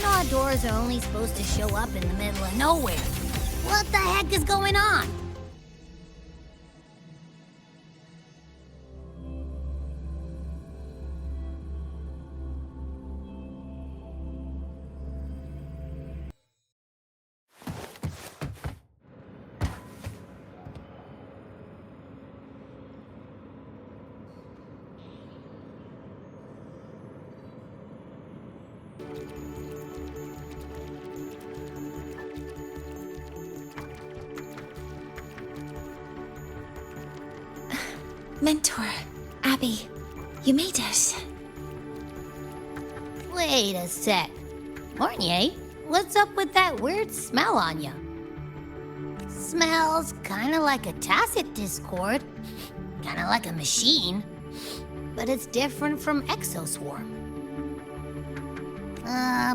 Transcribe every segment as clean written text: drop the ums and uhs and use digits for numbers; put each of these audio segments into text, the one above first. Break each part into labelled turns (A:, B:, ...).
A: know doors are only supposed to show up in the middle of nowhere. What the heck is going on?
B: Mentor, Abby, you made it.
A: Wait a sec. Mornier, what's up with that weird smell on you? Smells kinda like a tacit discord. Kinda like a machine. But it's different from Exoswarm.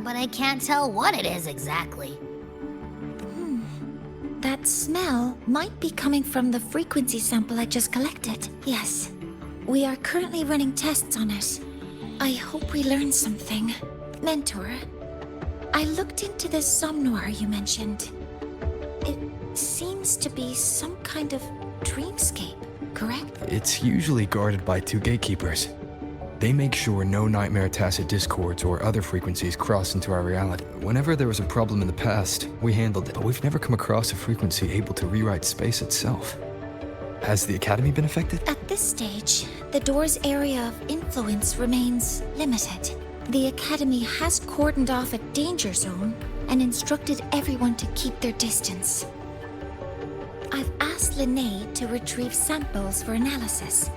A: But I can't tell what it is exactly.
B: That smell might be coming from the frequency sample I just collected. Yes. We are currently running tests on it. I hope we learn something. Mentor, I looked into this somnoir you mentioned. It seems to be some kind of dreamscape, correct?
C: It's usually guarded by 2 gatekeepers. They make sure no nightmare tacit discords or other frequencies cross into our reality. Whenever there was a problem in the past, we handled it, but we've never come across a frequency able to rewrite space itself. Has the Academy been affected?
B: At this stage, the door's area of influence remains limited. The Academy has cordoned off a danger zone and instructed everyone to keep their distance. I've asked Linnae to retrieve samples for analysis.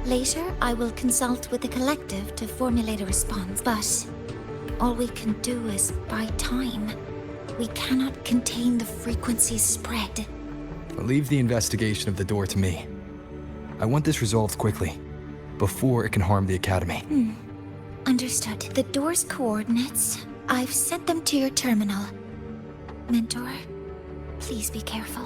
B: Later, I will consult with the collective to formulate a response, but all we can do is buy time. We cannot contain the frequency's spread.
C: Leave the investigation of the door to me. I want this resolved quickly, before it can harm the Academy.
B: Understood. The door's coordinates, I've sent them to your terminal. Mentor, please be careful.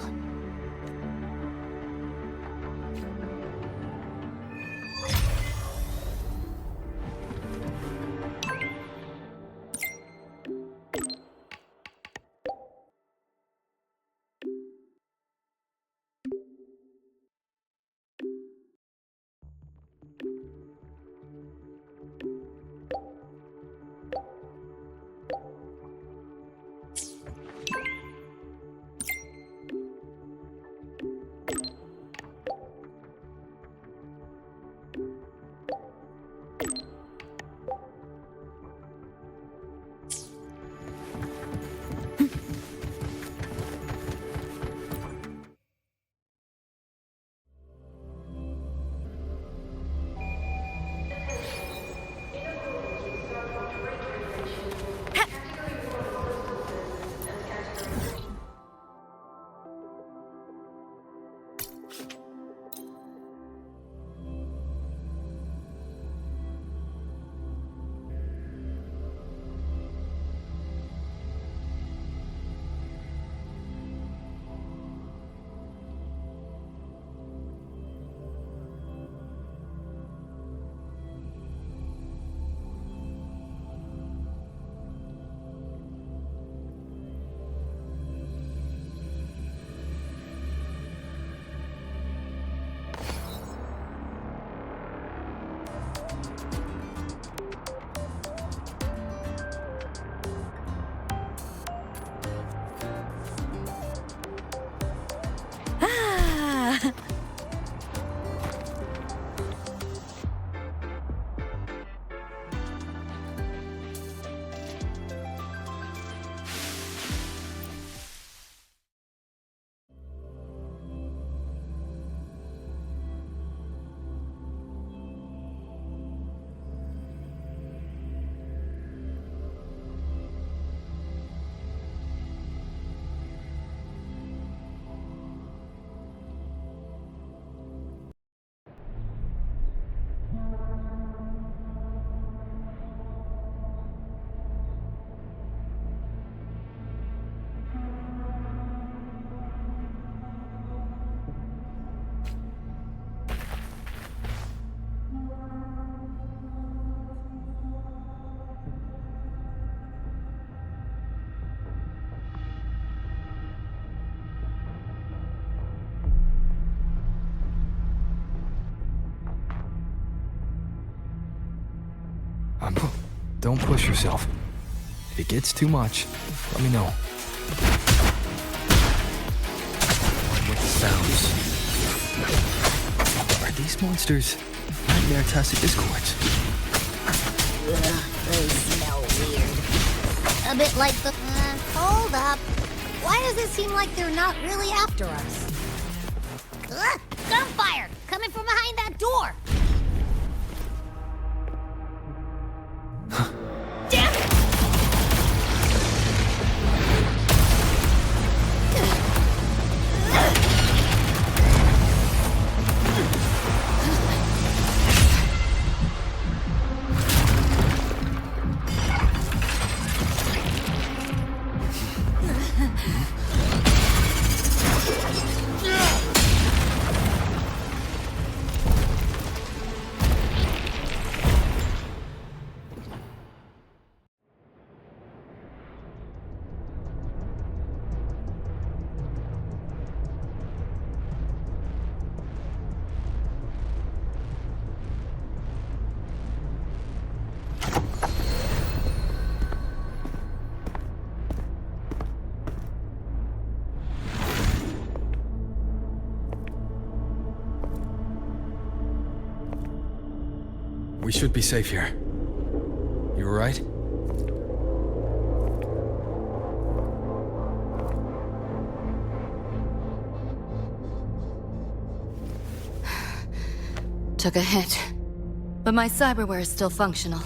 C: don't push yourself. If it gets too much, let me know. On with the sounds. Are these monsters nightmare tacit discords?
A: Ugh, they smell weird. A bit like the... hold up. Why does it seem like they're not really after us? Ugh, gunfire! Coming from behind that door! Damn it!
C: We should be safe here. You alright?
D: Took a hit, but my cyberware is still functional.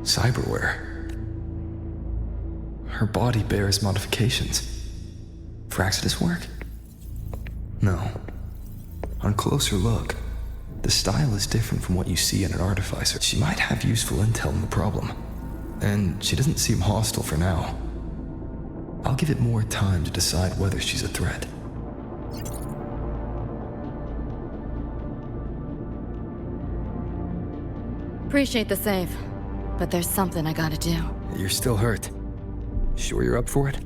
C: Cyberware. Her body bears modifications. For Exodus work? No. On closer look, the style is different from what you see in an artificer. She might have useful intel on the problem. And she doesn't seem hostile for now. I'll give it more time to decide whether she's a threat.
D: Appreciate the save, but there's something I gotta do.
C: You're still hurt. Sure you're up for it?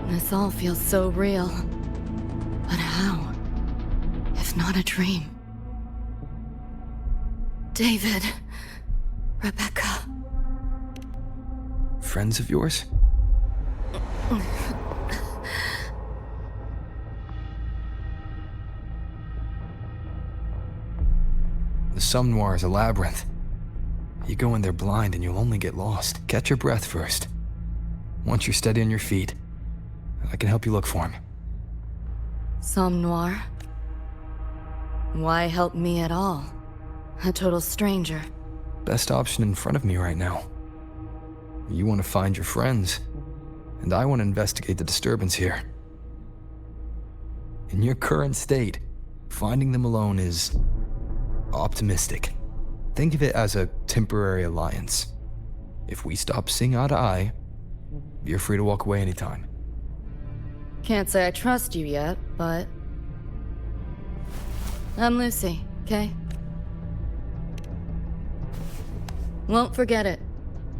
D: This all feels so real. But how? If not a dream. David. Rebecca.
C: Friends of yours? The Somme Noir is a labyrinth. You go in there blind and you'll only get lost. Catch your breath first. Once you're steady on your feet, I can help you look for him.
D: Somme Noir? Why help me at all? A total stranger.
C: Best option in front of me right now. You want to find your friends, and I want to investigate the disturbance here. In your current state, finding them alone is optimistic. Think of it as a temporary alliance. If we stop seeing eye to eye, you're free to walk away anytime.
D: Can't say I trust you yet, but... I'm Lucy, okay? Won't forget it.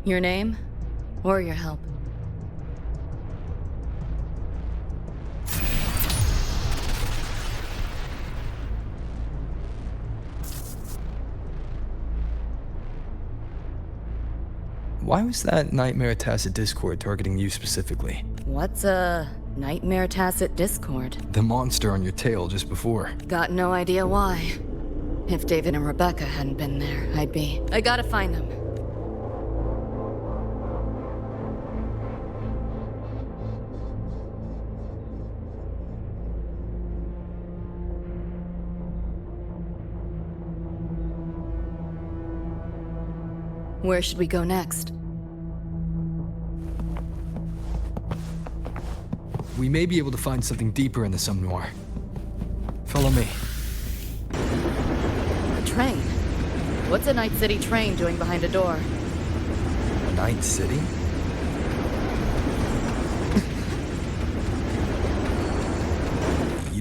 D: Your name, or your help.
C: Why was that Nightmare Tacit Discord targeting you specifically?
D: What's a Nightmare Tacit Discord?
C: The monster on your tail just before.
D: Got no idea why. If David and Rebecca hadn't been there, I'd be... I gotta find them. Where should we go next?
C: We may be able to find something deeper in the Somme Noir. Follow me.
D: A train? What's a Night City train doing behind a door?
C: Night City?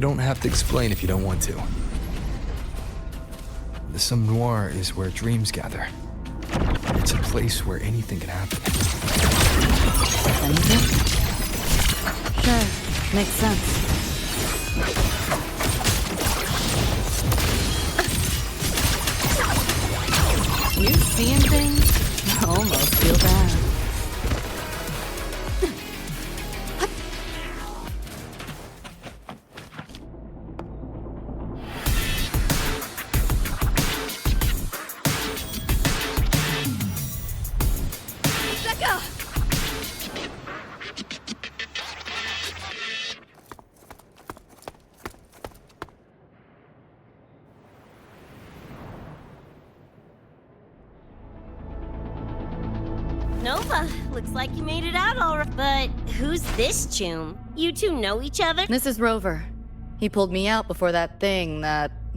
C: don't have to explain if you don't want to. The Somme Noire is where dreams gather. It's a place where anything can happen.
D: Anything? Sure, makes sense. You seeing things? I almost feel bad.
E: Nova, looks like you made it out all right. But who's this chum? You two know each other?
D: This is Rover. He pulled me out before that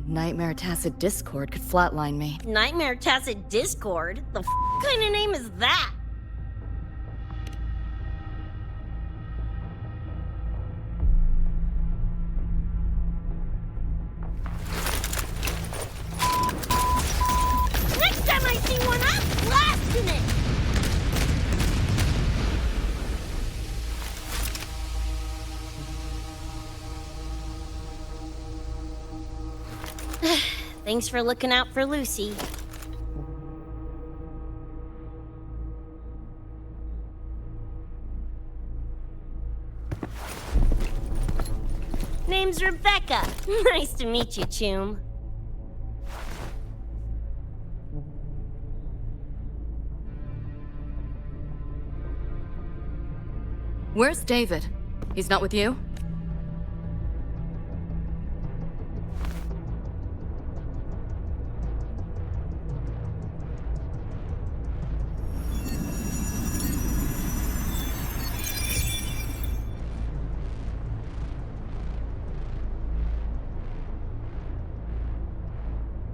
D: Nightmare Tacit Discord could flatline me.
E: Nightmare Tacit Discord? The kind of name is that? Next time I see one, I'm blasting it! Thanks for looking out for Lucy. Name's Rebecca. Nice to meet you, chum.
D: Where's David? He's not with you?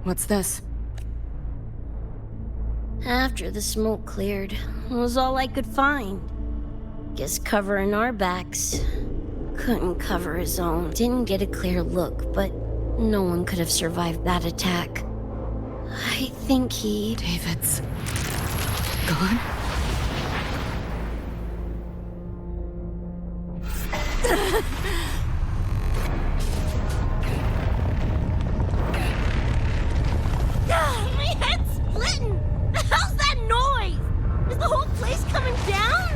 D: What's this?
E: After the smoke cleared, it was all I could find. Guess covering our backs. Couldn't cover his own. Didn't get a clear look, but no one could have survived that attack. I think he...
D: David's gone?
E: My head's splitting! The hell's that noise? Is the whole place coming down?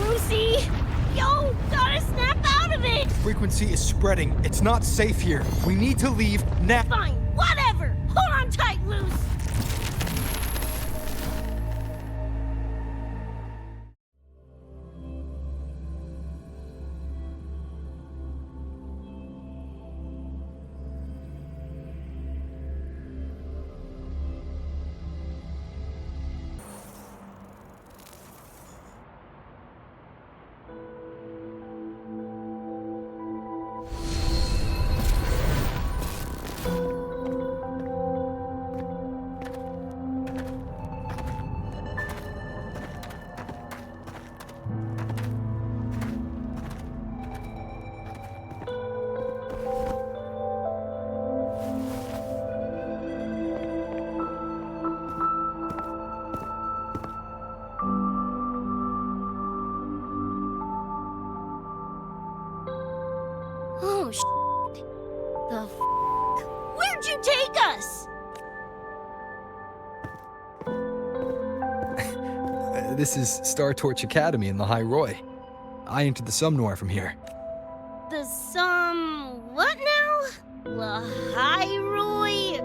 E: Lucy! Yo, gotta snap out of it!
F: Frequency is spreading. It's not safe here. We need to leave now.
E: Fine, whatever! Hold on tight, Luce! Oh, shit. The f***? Where'd you take us?
C: This is Star Torch Academy in the High Roy. I entered the Somme Noire from here.
E: What now? Lahiroy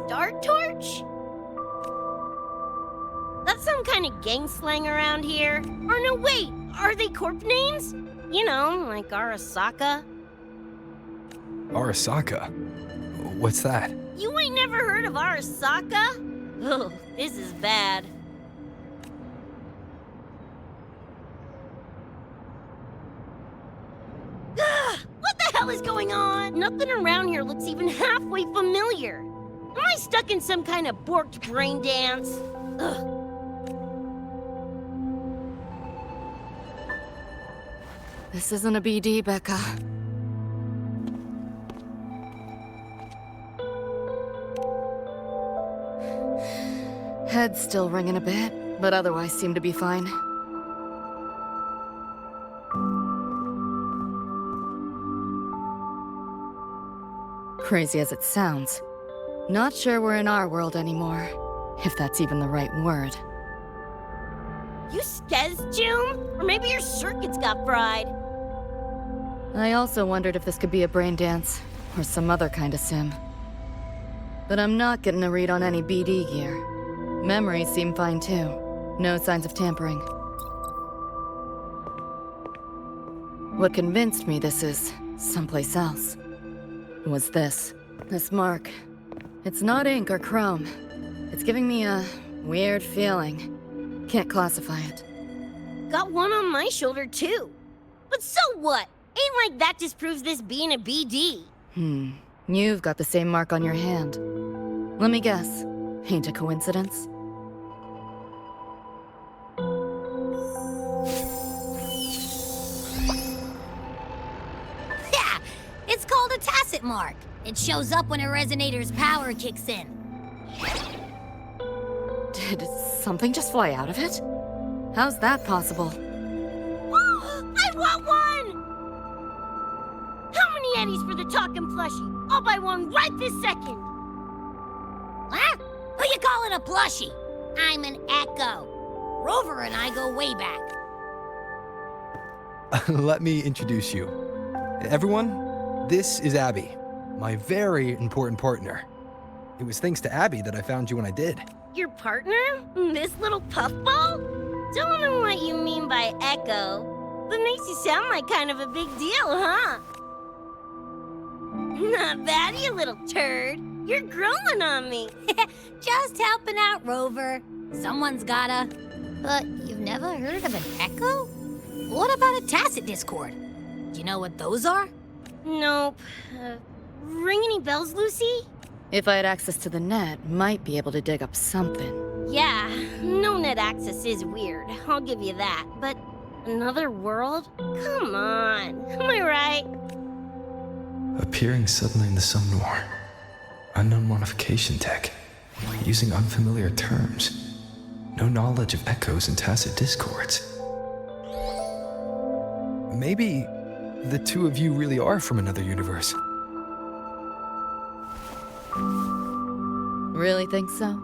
E: Star Torch? That's some kind of gang slang around here. Or no, wait, are they corp names? You know, like Arasaka.
C: Arasaka? What's that?
E: You ain't never heard of Arasaka? Oh, this is bad. What the hell is going on? Nothing around here looks even halfway familiar. Am I stuck in some kind of borked brain dance? Ugh.
D: This isn't a BD, Becca. Head's still ringing a bit, but otherwise seem to be fine. Crazy as it sounds, not sure we're in our world anymore, if that's even the right word.
E: You skez, June? Or maybe your circuits got fried.
D: I also wondered if this could be a brain dance, or some other kind of sim. But I'm not getting a read on any BD gear. Memories seem fine too. No signs of tampering. What convinced me this is someplace else was this mark. It's not ink or chrome. It's giving me a weird feeling. Can't classify it.
E: Got one on my shoulder, too. But so what? Ain't like that disproves this being a BD.
D: You've got the same mark on your hand. Let me guess. Ain't a coincidence?
A: Yeah, it's called a tacit mark. It shows up when a resonator's power kicks in.
D: Did something just fly out of it? How's that possible?
E: I want one! How many eddies for the talking plushie? I'll buy one right this second.
A: Huh? Who you calling a plushie? I'm an Echo. Rover and I go way back.
C: Let me introduce you. Everyone, this is Abby, my very important partner. It was thanks to Abby that I found you when I did.
E: Your partner? This little puffball? Don't know what you mean by Echo, but makes you sound like kind of a big deal, huh? Not bad, you little turd. You're growing on me.
A: Just helping out, Rover. Someone's gotta. But you've never heard of an Echo? What about a tacit discord? Do you know what those are?
E: Nope. Ring any bells, Lucy?
D: If I had access to the net, might be able to dig up something.
E: Yeah, no net access is weird. I'll give you that. But another world? Come on. Am I right?
C: Appearing suddenly in the Sumnor. Unknown modification tech. Using unfamiliar terms. No knowledge of echoes and tacit discords. Maybe the two of you really are from another universe.
D: Really think so?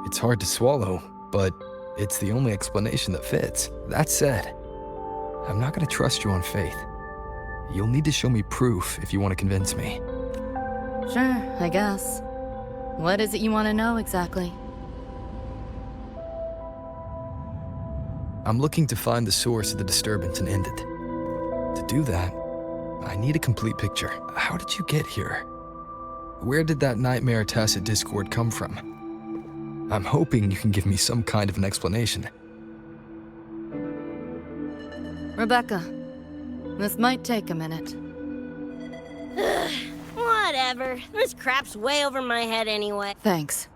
C: It's hard to swallow, but it's the only explanation that fits. That said, I'm not gonna trust you on faith. You'll need to show me proof if you want to convince me.
D: Sure, I guess. What is it you want to know exactly?
C: I'm looking to find the source of the disturbance and end it. To do that, I need a complete picture. How did you get here? Where did that nightmare tacit discord come from? I'm hoping you can give me some kind of an explanation.
D: Rebecca, this might take a minute.
E: Whatever. This crap's way over my head anyway.
D: Thanks.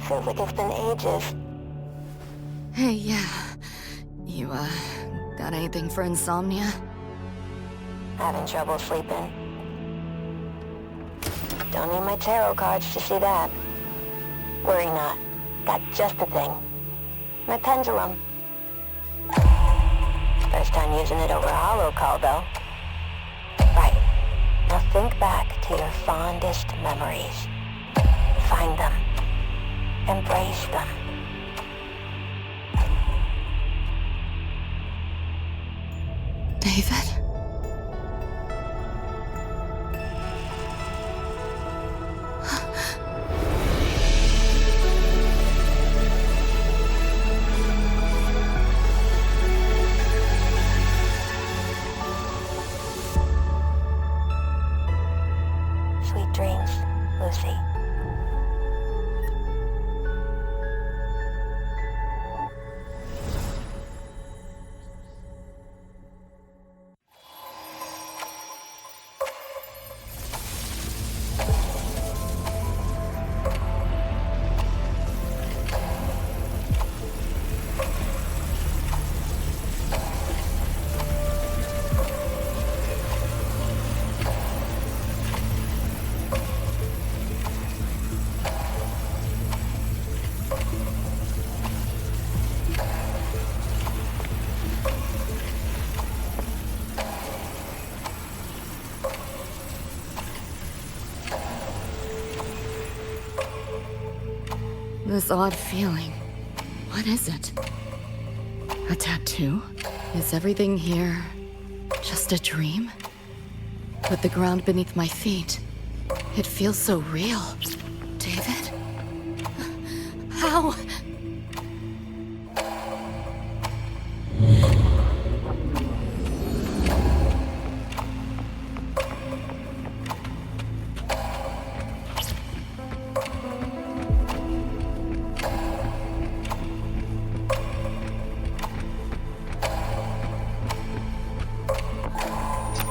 G: Feels like it's been ages.
D: Hey, yeah. You, got anything for insomnia?
G: Having trouble sleeping. Don't need my tarot cards to see that. Worry not. Got just the thing. My pendulum. First time using it over a holo call, though. Right. Now think back to your fondest memories. Find them. Embrace them.
D: David?
G: Sweet dreams, Lucy.
D: This odd feeling. What is it? A tattoo? Is everything here just a dream? With the ground beneath my feet, it feels so real. David? How?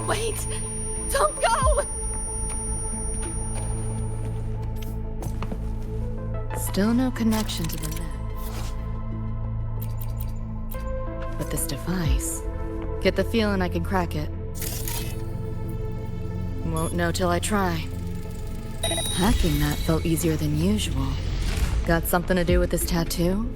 D: Wait! Don't go! Still no connection to the net. But this device, get the feeling I can crack it. Won't know till I try. Hacking that felt easier than usual. Got something to do with this tattoo?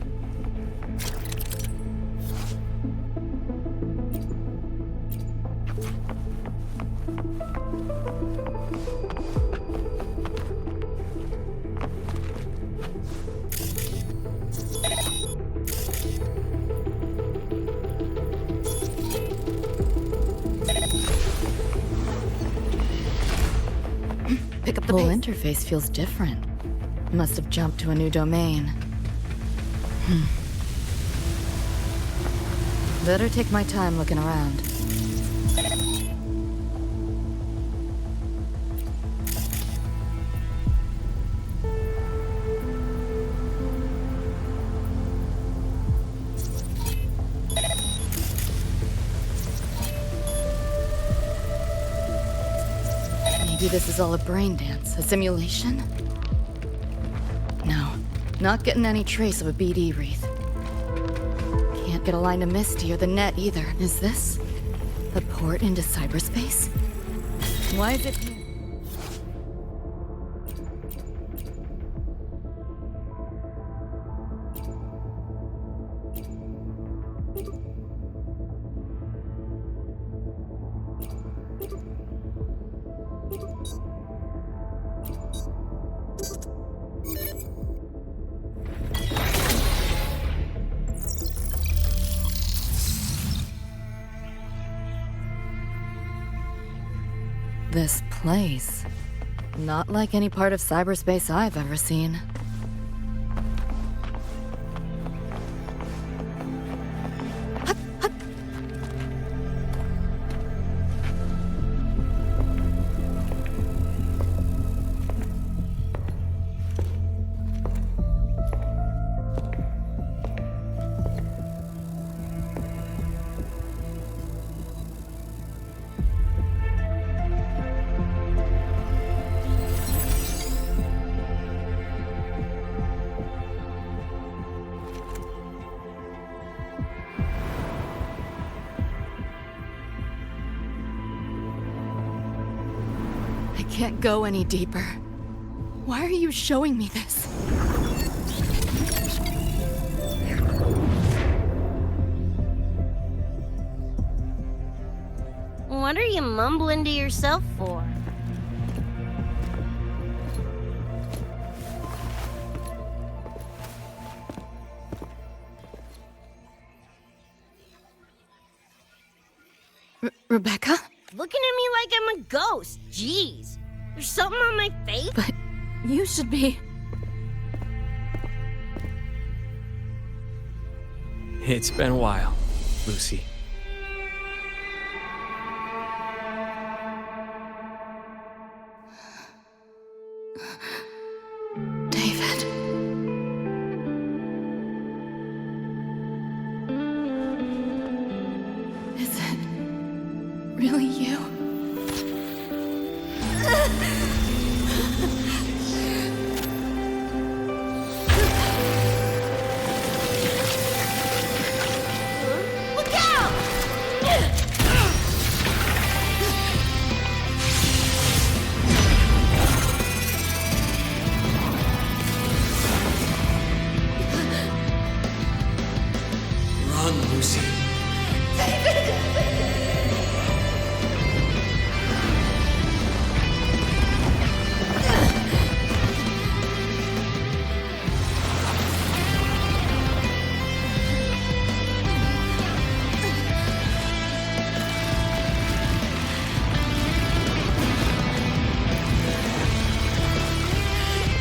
E: Pick up the
D: The whole
E: pace.
D: interface feels different. Must have jumped to a new domain. Better take my time looking around. Maybe this is all a brain dance, a simulation? No, not getting any trace of a BD wreath. Can't get a line to Misty or the net either. Is this a port into cyberspace? Why is it here? This place. Not like any part of cyberspace I've ever seen. I can't go any deeper. Why are you showing me this?
E: What are you mumbling to yourself for?
D: Rebecca?
E: Looking at me like I'm a ghost. Jeez. There's something on my face?
D: But you should be...
H: It's been a while, Lucy.
D: David. Is it really you?
E: Look out!
H: Run, Lucy.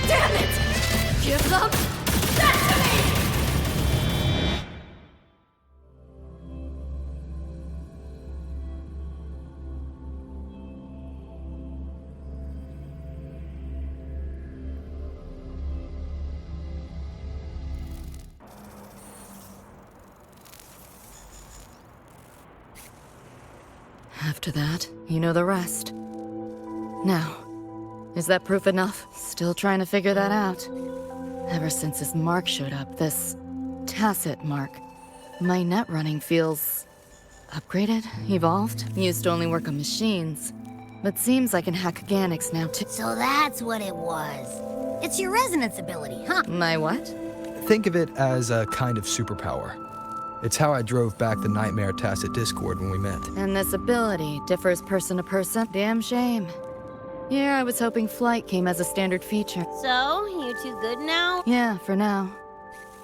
D: Damn it! Give them that to me! After that, you know the rest. Now, is that proof enough? Still trying to figure that out. Ever since this mark showed up, this tacit mark, my net running feels upgraded, evolved. Used to only work on machines, but seems I can hack organics now too.
A: So that's what it was. It's your resonance ability, huh?
D: My what?
C: Think of it as a kind of superpower. It's how I drove back the Nightmare Tacit Discord when we met.
D: And this ability differs person to person. Damn shame. Yeah, I was hoping flight came as a standard feature.
E: So, you two good now?
D: Yeah, for now.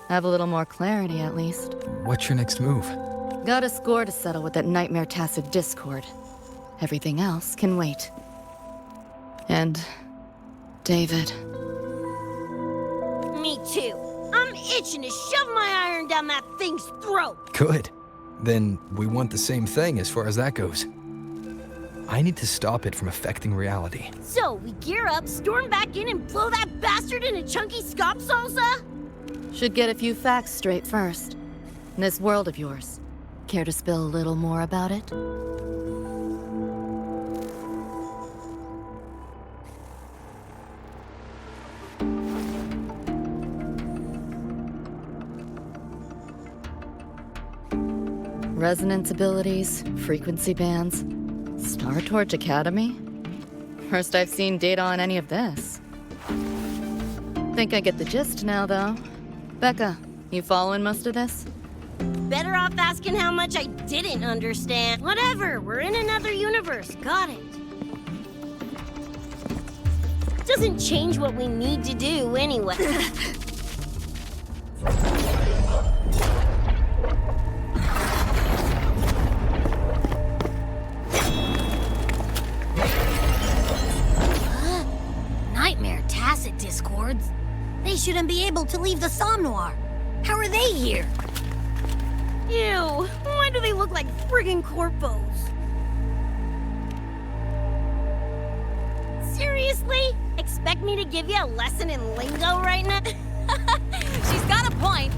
D: Have a little more clarity, at least.
C: What's your next move?
D: Got a score to settle with that Nightmare Tacit Discord. Everything else can wait. And... David.
E: Me too. I'm itching to shove my iron down that thing's throat.
C: Good. Then we want the same thing as far as that goes. I need to stop it from affecting reality.
E: So, we gear up, storm back in, and blow that bastard into chunky scop salsa?
D: Should get a few facts straight first. This world of yours. Care to spill a little more about it? Resonance abilities, frequency bands, Star Torch Academy? First I've seen data on any of this. Think I get the gist now, though. Becca, you following most of this?
E: Better off asking how much I didn't understand. Whatever, we're in another universe. Got it. Doesn't change what we need to do anyway.
A: Nightmare Tacit Discords? They shouldn't be able to leave the Somnoir. How are they here?
E: Ew, why do they look like friggin' corpos? Seriously? Expect me to give you a lesson in lingo right now?
I: She's got a point.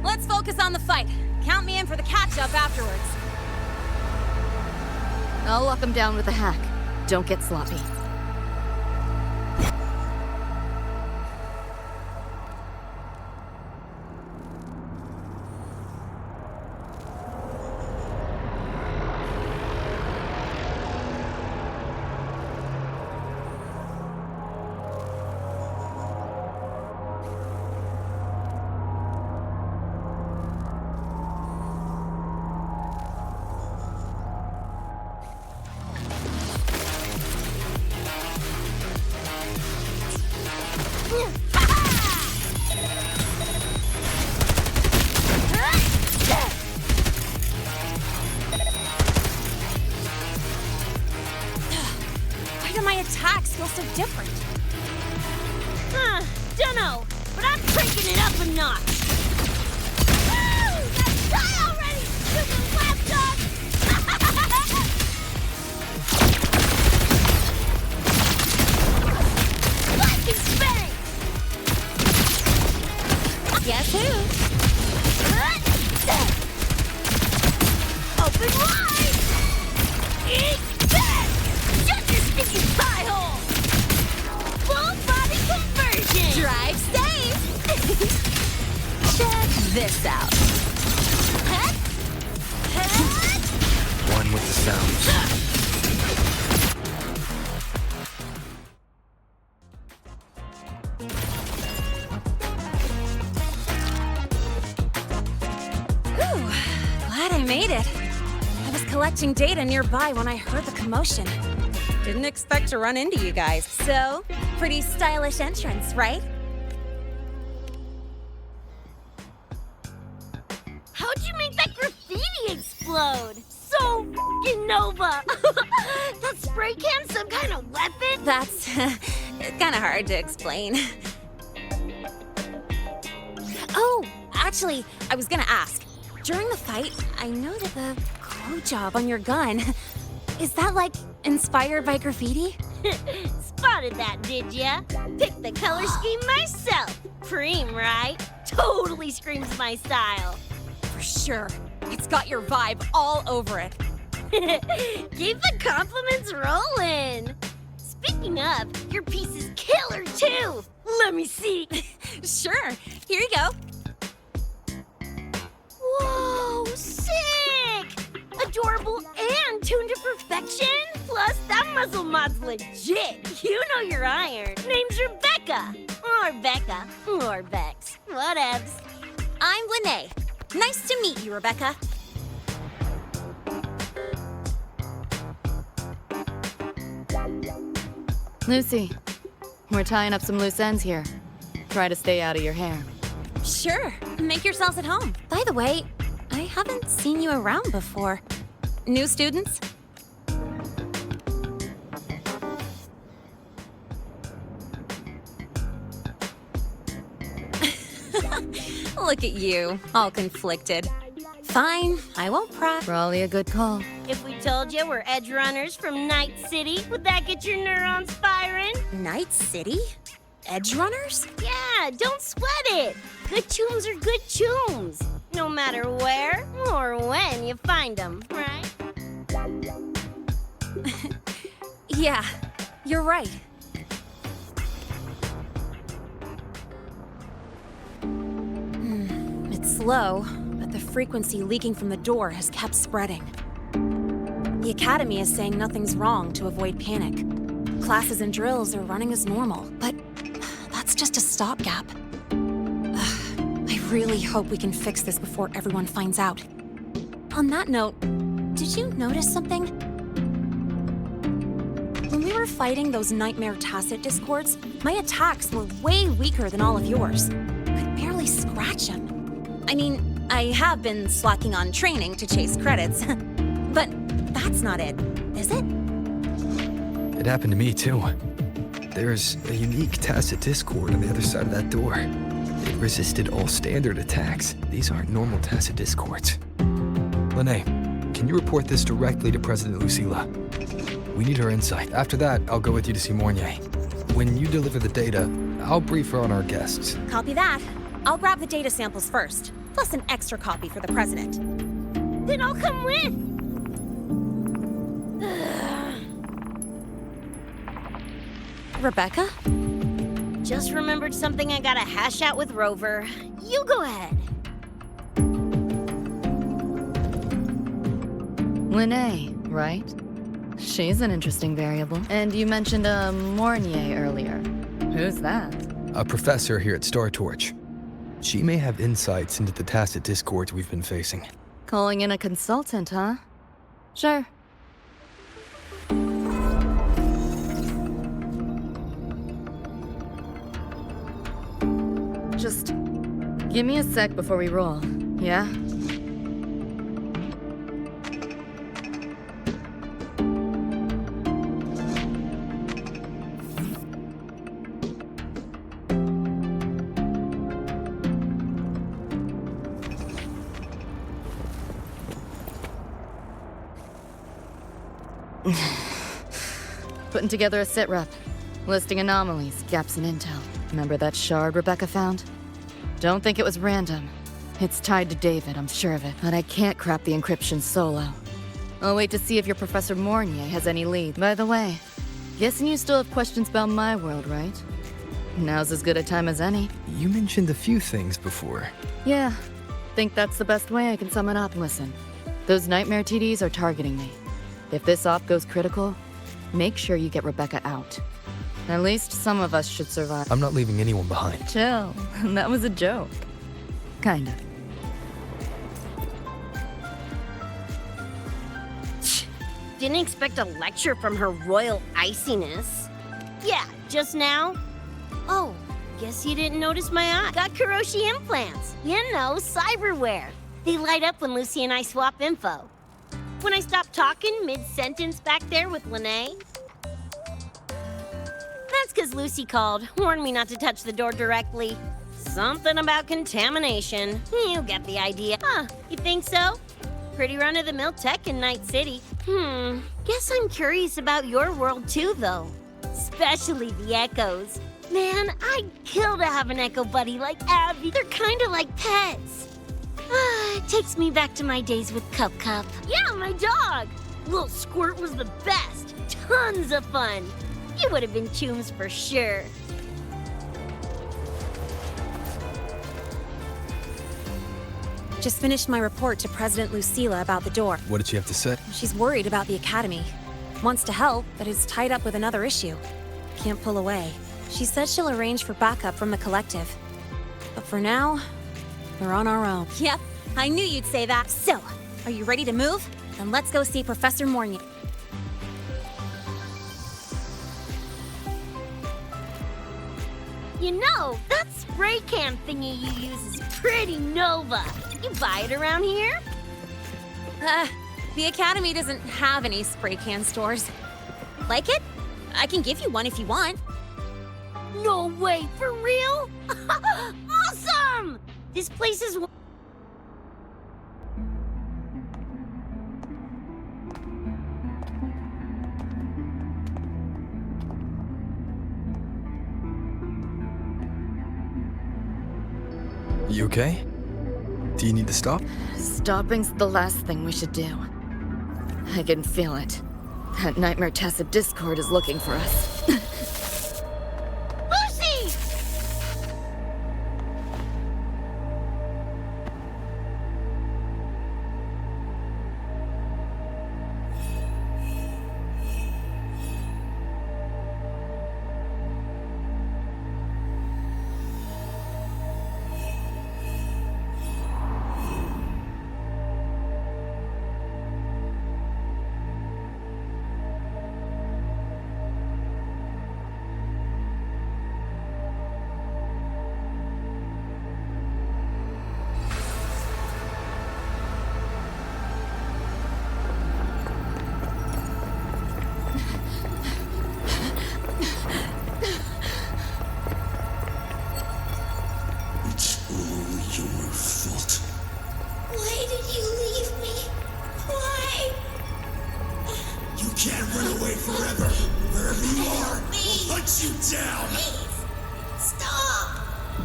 I: Let's focus on the fight. Count me in for the catch-up afterwards.
D: I'll lock him down with a hack. Don't get sloppy.
I: do my attacks feel so different?
E: Dunno, but I'm cranking it up a notch. Woo! Let's die already, stupid lapdog! Lightning bang!
I: Guess who?
E: Open wide! Eat that! Shut your sticky pie hole! Full body conversion!
I: Drive safe! Check this out.
C: One with the sounds.
I: Glad I made it. I was collecting data nearby when I heard the commotion. Didn't expect to run into you guys. So, pretty stylish entrance, right?
E: How'd you make that graffiti explode? So f***ing Nova! That spray can some kind of weapon?
I: That's kind of hard to explain. Oh, actually, I was gonna ask. During the fight, I noted the glow job on your gun. Is that, like, inspired by graffiti?
E: Spotted that, did ya? Picked the color scheme myself. Cream, right? Totally screams my style.
I: For sure. It's got your vibe all over it.
E: Keep the compliments rolling. Speaking of, your piece is killer too. Let me see.
I: Sure. Here you go.
E: Whoa, sick! Adorable and tuned to perfection. Plus, that muzzle mod's legit. You know your iron. Name's Rebecca. Or Becca. Or Bex. Whatevs.
I: I'm Lene. Nice to meet you, Rebecca.
D: Lucy, we're tying up some loose ends here. Try to stay out of your hair.
I: Sure. Make yourselves at home. By the way, I haven't seen you around before. New students? Look at you, all conflicted. Fine, I won't pry.
D: Probably a good call.
E: If we told you we're Edgerunners from Night City, would that get your neurons firing?
I: Night City? Edgerunners?
E: Yeah, don't sweat it. Good tunes are good tunes. No matter where or when you find them, right?
I: Yeah, you're right. It's slow, but the frequency leaking from the door has kept spreading. The Academy is saying nothing's wrong to avoid panic. Classes and drills are running as normal, but that's just a stopgap. I really hope we can fix this before everyone finds out. On that note, did you notice something? When we were fighting those nightmare tacit discords, my attacks were way weaker than all of yours. Could barely scratch them. I mean, I have been slacking on training to chase credits, but that's not it, is it?
C: It happened to me, too. There's a unique tacit discord on the other side of that door. It resisted all standard attacks. These aren't normal tacit discords. Lene, can you report this directly to President Lucilla? We need her insight. After that, I'll go with you to see Mornier. When you deliver the data, I'll brief her on our guests.
I: Copy that. I'll grab the data samples first, plus an extra copy for the president.
E: Then I'll come with.
I: Rebecca?
E: Just remembered something I gotta hash out with Rover. You go ahead.
D: Lene, right? She's an interesting variable. And you mentioned a Mornier earlier. Who's that?
C: A professor here at Star Torch. She may have insights into the tacit discords we've been facing.
D: Calling in a consultant, huh? Sure. Just give me a sec before we roll, yeah? Putting together a sit rep. Listing anomalies, gaps in intel. Remember that shard Rebecca found? Don't think it was random. It's tied to David, I'm sure of it. But I can't crack the encryption solo. I'll wait to see if your Professor Mornier has any lead. By the way, guessing you still have questions about my world, right? Now's as good a time as any.
C: You mentioned a few things before.
D: Yeah, think that's the best way I can sum it up. Listen, those nightmare TDs are targeting me. If this op goes critical, make sure you get Rebecca out. At least some of us should survive.
C: I'm not leaving anyone behind.
D: Chill, that was a joke. Kinda.
E: Didn't expect a lecture from her royal iciness. Yeah, just now. Oh, guess you didn't notice my eye. Got Kuroshi implants. You know, cyberware. They light up when Lucy and I swap info. When I stop talking mid-sentence back there with Lene. That's because Lucy called, warned me not to touch the door directly. Something about contamination. You get the idea. Huh, you think so? Pretty run-of-the-mill tech in Night City. Guess I'm curious about your world too, though. Especially the Echoes. Man, I'd kill to have an Echo buddy like Abby. They're kinda like pets. It takes me back to my days with Cup Cup. Yeah, my dog! Little Squirt was the best. Tons of fun. You would have been chooms for sure.
I: Just finished my report to President Lucilla about the door.
C: What did she have to say?
I: She's worried about the Academy. Wants to help, but is tied up with another issue. Can't pull away. She said she'll arrange for backup from the collective. But for now, we're on our own. Yep, I knew you'd say that. So, are you ready to move? Then let's go see Professor Mornier.
E: You know, that spray can thingy you use is pretty Nova. You buy it around here?
I: The Academy doesn't have any spray can stores. Like it? I can give you one if you want.
E: No way, for real? Awesome! This place is...
C: You okay? Do you need to stop?
D: Stopping's the last thing we should do. I can feel it. That Nightmare Tacit Discord is looking for us.
E: Lucy!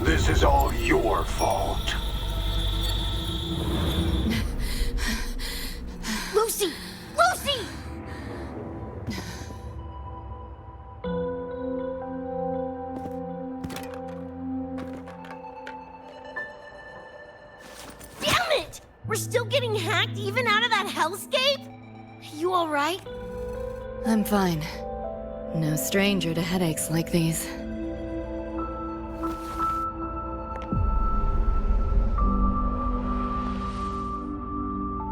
J: This is all your fault.
E: Lucy! Lucy! Damn it! We're still getting hacked even out of that hellscape? You alright?
D: I'm fine. No stranger to headaches like these.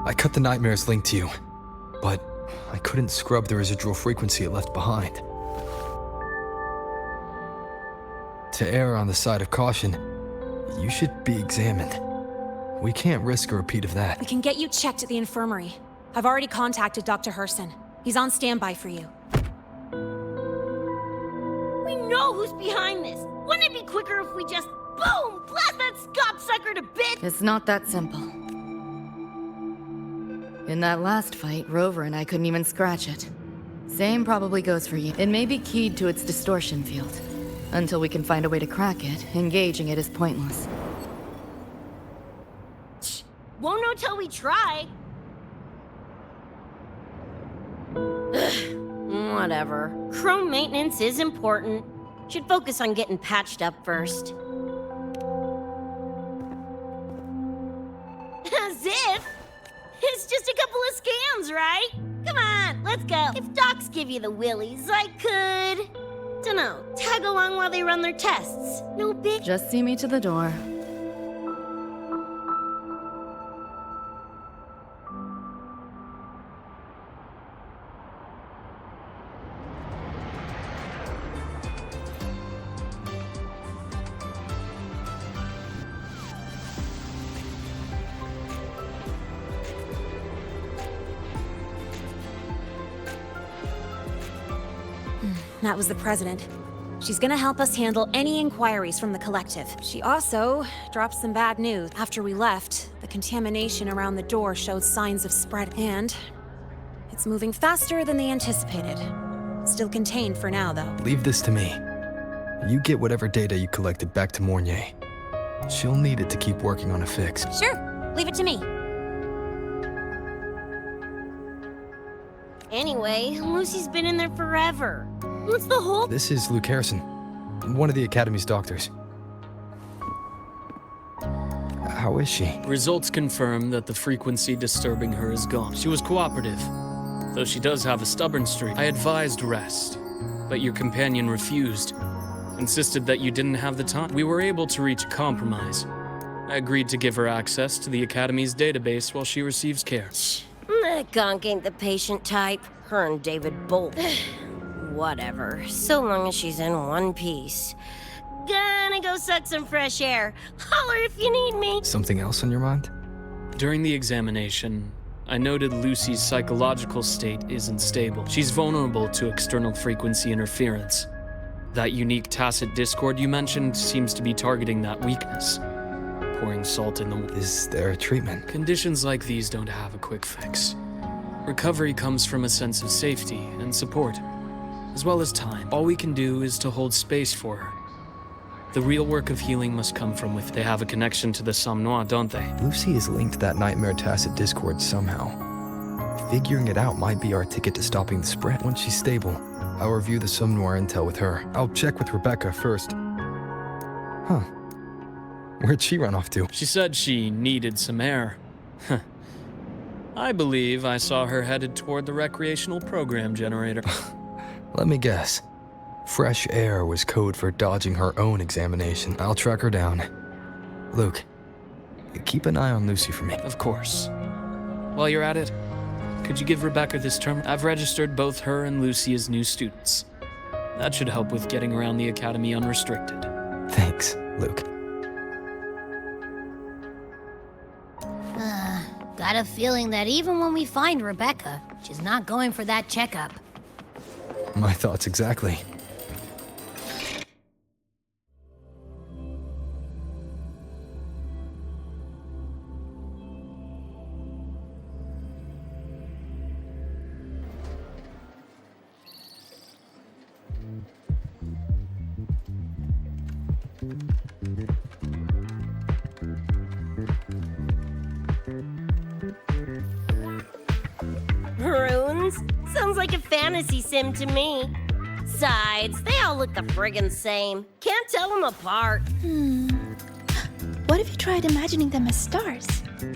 C: I cut the nightmare's link to you, but I couldn't scrub the residual frequency it left behind. To err on the side of caution, you should be examined. We can't risk a repeat of that.
I: We can get you checked at the infirmary. I've already contacted Dr. Herson. He's on standby for you.
E: We know who's behind this. Wouldn't it be quicker if we just, boom, blast that scop-sucker to bits?
D: It's not that simple. In that last fight, Rover and I couldn't even scratch it. Same probably goes for you. It may be keyed to its distortion field. Until we can find a way to crack it, engaging it is pointless.
E: Won't know till we try. Whatever. Chrome maintenance is important. Should focus on getting patched up first. As if! It's just a couple of scans, right? Come on, let's go. If docs give you the willies, I could... dunno, tag along while they run their tests. No big...
D: Just see me to the door.
I: That was the president. She's gonna help us handle any inquiries from the collective. She also dropped some bad news. After we left, the contamination around the door showed signs of spread, and it's moving faster than they anticipated. Still contained for now, though.
C: Leave this to me. You get whatever data you collected back to Mornier. She'll need it to keep working on a fix.
I: Sure, leave it to me.
E: Anyway, Lucy's been in there forever. What's the whole...
C: This is Luke Harrison, one of the Academy's doctors. How is she?
H: Results confirm that the frequency disturbing her is gone. She was cooperative, though she does have a stubborn streak. I advised rest, but your companion refused. Insisted that you didn't have the time. We were able to reach a compromise. I agreed to give her access to the Academy's database while she receives care.
E: That gonk ain't the patient type. Her and David both. Whatever, so long as she's in one piece. Gonna go suck some fresh air. Holler if you need me.
C: Something else on your mind?
H: During the examination, I noted Lucy's psychological state isn't stable. She's vulnerable to external frequency interference. That unique tacit discord you mentioned seems to be targeting that weakness. Pouring salt in the wound.
C: Is there a treatment?
H: Conditions like these don't have a quick fix. Recovery comes from a sense of safety and support, as well as time. All we can do is to hold space for her. The real work of healing must come from within. They have a connection to the Somme Noire, don't they?
C: Lucy is linked to that nightmare tacit discord somehow. Figuring it out might be our ticket to stopping the spread. Once she's stable, I'll review the Somme Noire intel with her. I'll check with Rebecca first. Huh. Where'd she run off to?
H: She said she needed some air. I believe I saw her headed toward the recreational program generator.
C: Let me guess. Fresh air was code for dodging her own examination. I'll track her down. Luke, keep an eye on Lucy for me.
H: Of course. While you're at it, could you give Rebecca this term? I've registered both her and Lucy as new students. That should help with getting around the Academy unrestricted.
C: Thanks, Luke.
A: Got a feeling that even when we find Rebecca, she's not going for that checkup.
C: My thoughts exactly.
E: Runes? Sounds like a fantasy sim to me. Besides, they all look the friggin' same. Can't tell them apart.
B: What if you tried imagining them as stars?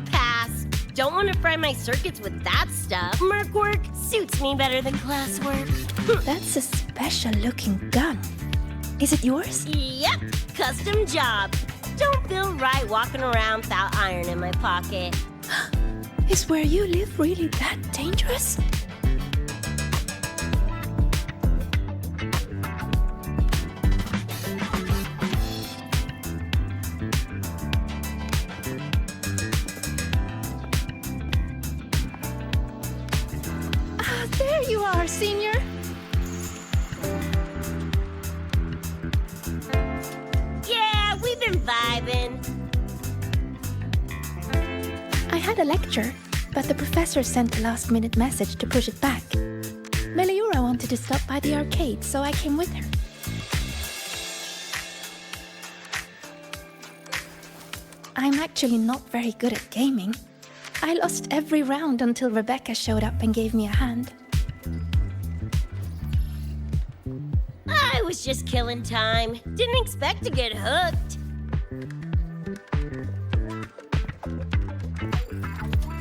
E: Pass. Don't want to fry my circuits with that stuff. Merc work suits me better than classwork.
B: That's a special-looking gun. Is it yours?
E: Yep, custom job. Don't feel right walking around without iron in my pocket.
B: Is where you live really that dangerous? There you are, Senior.
E: Yeah, we've been vibing.
B: I had a lecture, but the professor sent a last-minute message to push it back. Meliora won't
K: wanted to stop by the arcade, so I came with her. I'm actually not very good at gaming. I lost every round until Rebecca showed up and gave me a hand.
E: I was just killing time. Didn't expect to get hooked.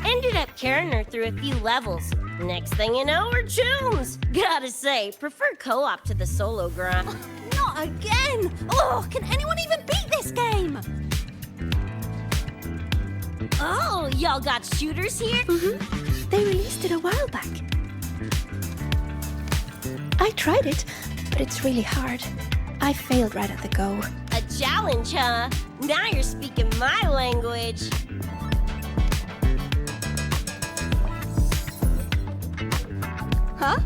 E: Ended up carrying her through a few levels. Next thing you know, we're chums. Gotta say, prefer co-op to the solo grind.
I: Not again! Oh, can anyone even beat this game?
E: Oh, y'all got shooters here?
K: Mm-hmm. They released it a while back. I tried it, but it's really hard. I failed right at the go.
E: A challenge, huh? Now you're speaking my language.
I: Huh?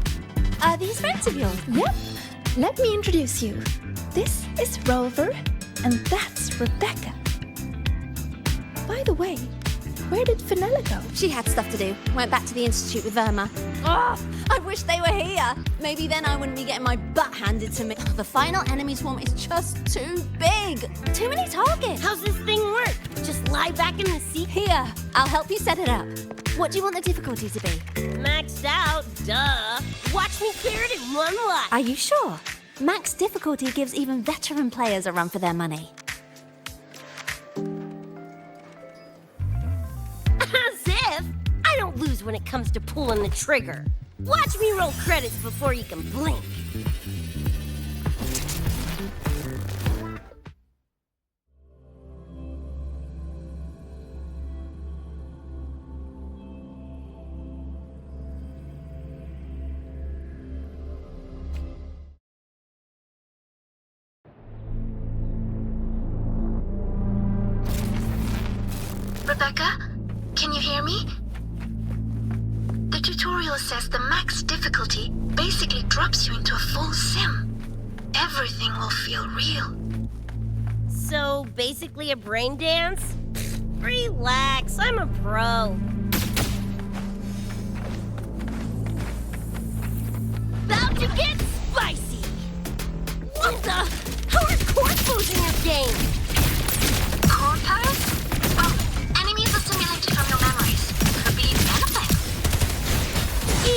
I: Are these friends of yours?
K: Yep. Let me introduce you. This is Rover, and that's Rebecca. By the way, where did Fenella go?
I: She had stuff to do. Went back to the Institute with Irma. Oh, I wish they were here. Maybe then I wouldn't be getting my butt handed to me. The final enemy swarm is just too big. Too many targets.
E: How's this thing work? Just lie back in the seat?
I: Here, I'll help you set it up. What do you want the difficulty to be?
E: Maxed out, duh. Watch me clear it in one life.
I: Are you sure? Max difficulty gives even veteran players a run for their money.
E: As if! I don't lose when it comes to pulling the trigger. Watch me roll credits before you can blink.
B: Rebecca, can you hear me? The tutorial says the max difficulty basically drops you into a full sim. Everything will feel real.
E: So, basically a brain dance? Relax, I'm a pro. About to get spicy! What the? How are corpos in your game?
B: Corpos? Oh, enemies are simulated from your memories. Could be anything.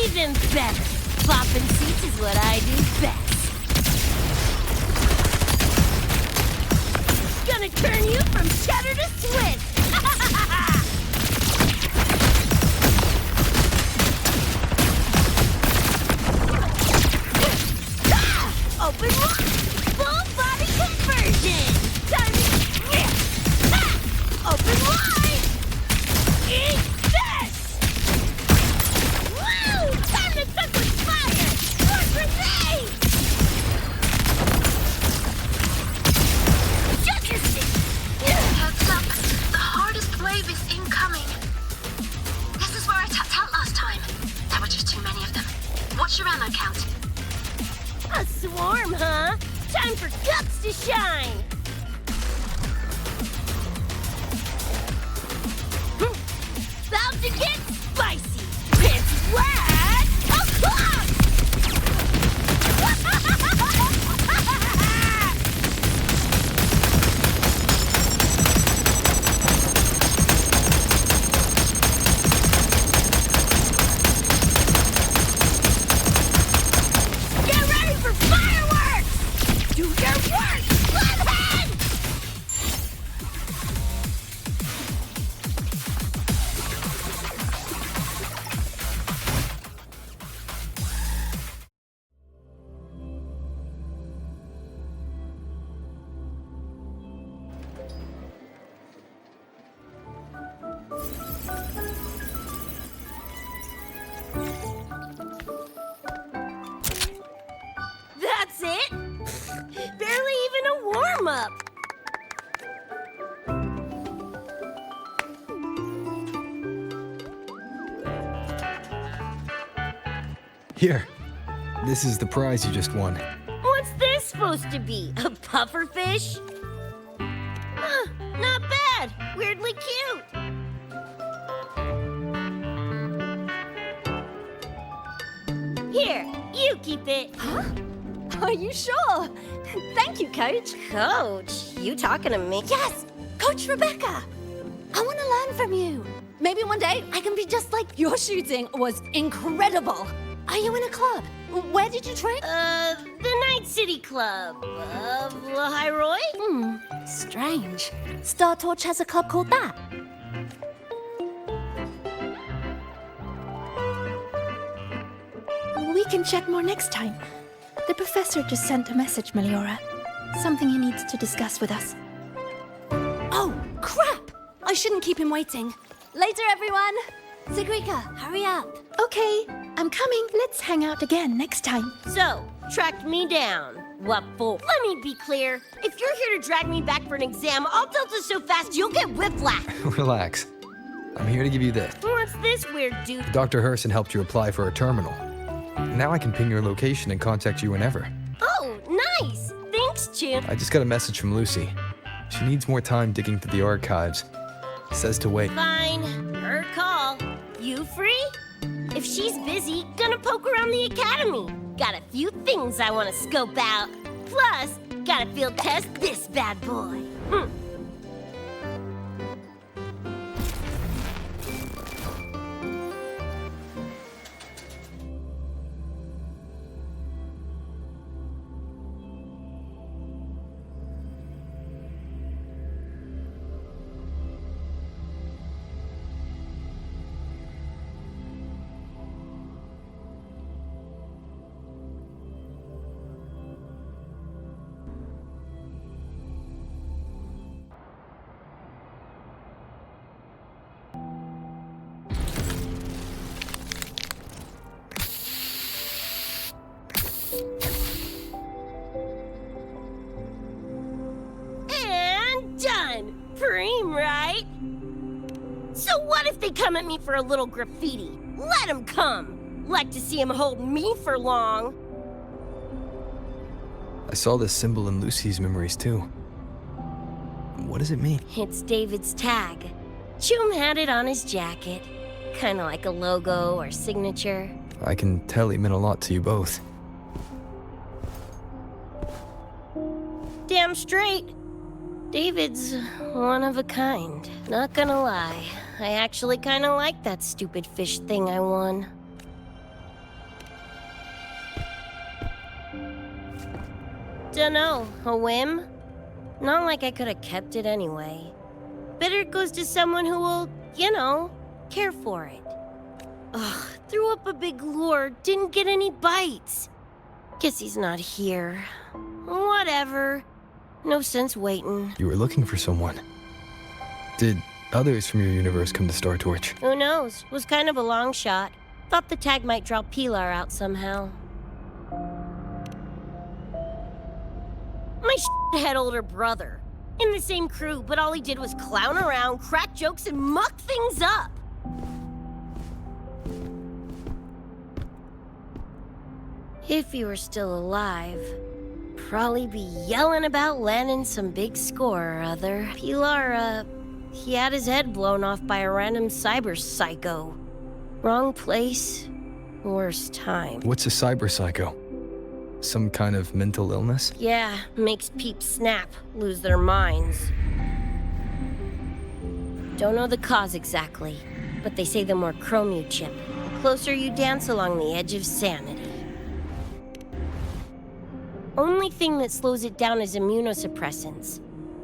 E: Even better. Bopping seats is what I do best. Gonna turn you from cheddar to Swiss. Open wide. Full body conversion. Time to... Open wide. Eat this. Woo! Time to cook with fire. More grenades. Shut your seat.
B: Heads up, the hardest wave is incoming. This is where I tapped out last time. There were just too many of them. What's your ammo count?
E: A swarm, huh? Time for guts to shine! About to get spicy! It's wet! O'clock! Get ready for fireworks! Do your work, Bloodhead! That's it? Barely even a warm-up.
C: Here. This is the prize you just won.
E: What's this supposed to be? A pufferfish? Huh, not bad. Weirdly cute. Here, You keep it.
K: Huh? Are you sure? Thank you, Coach.
E: Coach, you talking to me?
K: Yes! Coach Rebecca! I want to learn from you. Maybe one day I can be just like your shooting was incredible. Are you in a club? Where did you train?
E: The Night City Club of Lahiroy?
K: Strange. Star Torch has a club called that. We can chat more next time. The professor just sent a message, Meliora. Something he needs to discuss with us. Oh, crap! I shouldn't keep him waiting. Later, everyone! Sigrika, hurry up. Okay, I'm coming. Let's hang out again next time.
E: So, tracked me down. What for? Let me be clear. If you're here to drag me back for an exam, I'll delta so fast you'll get whiplash.
C: Relax. I'm here to give you this.
E: What's this weird dude?
C: Dr. Herson helped you apply for a terminal. Now I can ping your location and contact you whenever.
E: Oh, nice! Thanks, Chun.
C: I just got a message from Lucy. She needs more time digging through the archives. Says to wait.
E: Fine. Her call. You free? If she's busy, gonna poke around the academy. Got a few things I want to scope out. Plus, gotta field test this bad boy. And done! Preem, right? So what if they come at me for a little graffiti? Let them come! Like to see them hold me for long.
C: I saw this symbol in Lucy's memories too. What does it mean?
E: It's David's tag. Chum had it on his jacket. Kinda like a logo or signature.
C: I can tell he meant a lot to you both.
E: Damn straight. David's one of a kind. Not gonna lie, I actually kinda like that stupid fish thing I won. Dunno, a whim? Not like I could have kept it anyway. Better it goes to someone who will, you know, care for it. Ugh, threw up a big lure, didn't get any bites. Guess he's not here. Whatever. No sense waiting.
C: You were looking for someone. Did others from your universe come to Star Torch?
E: Who knows? Was kind of a long shot. Thought the tag might draw Pilar out somehow. My head older brother. In the same crew, but all he did was clown around, crack jokes, and muck things up. If he were still alive, probably be yelling about landing some big score or other. Pilar, he had his head blown off by a random cyber psycho. Wrong place, worst time.
C: What's a cyber psycho? Some kind of mental illness?
E: Yeah, makes peeps snap, lose their minds. Don't know the cause exactly, but they say the more chrome you chip, the closer you dance along the edge of sanity. Only thing that slows it down is immunosuppressants.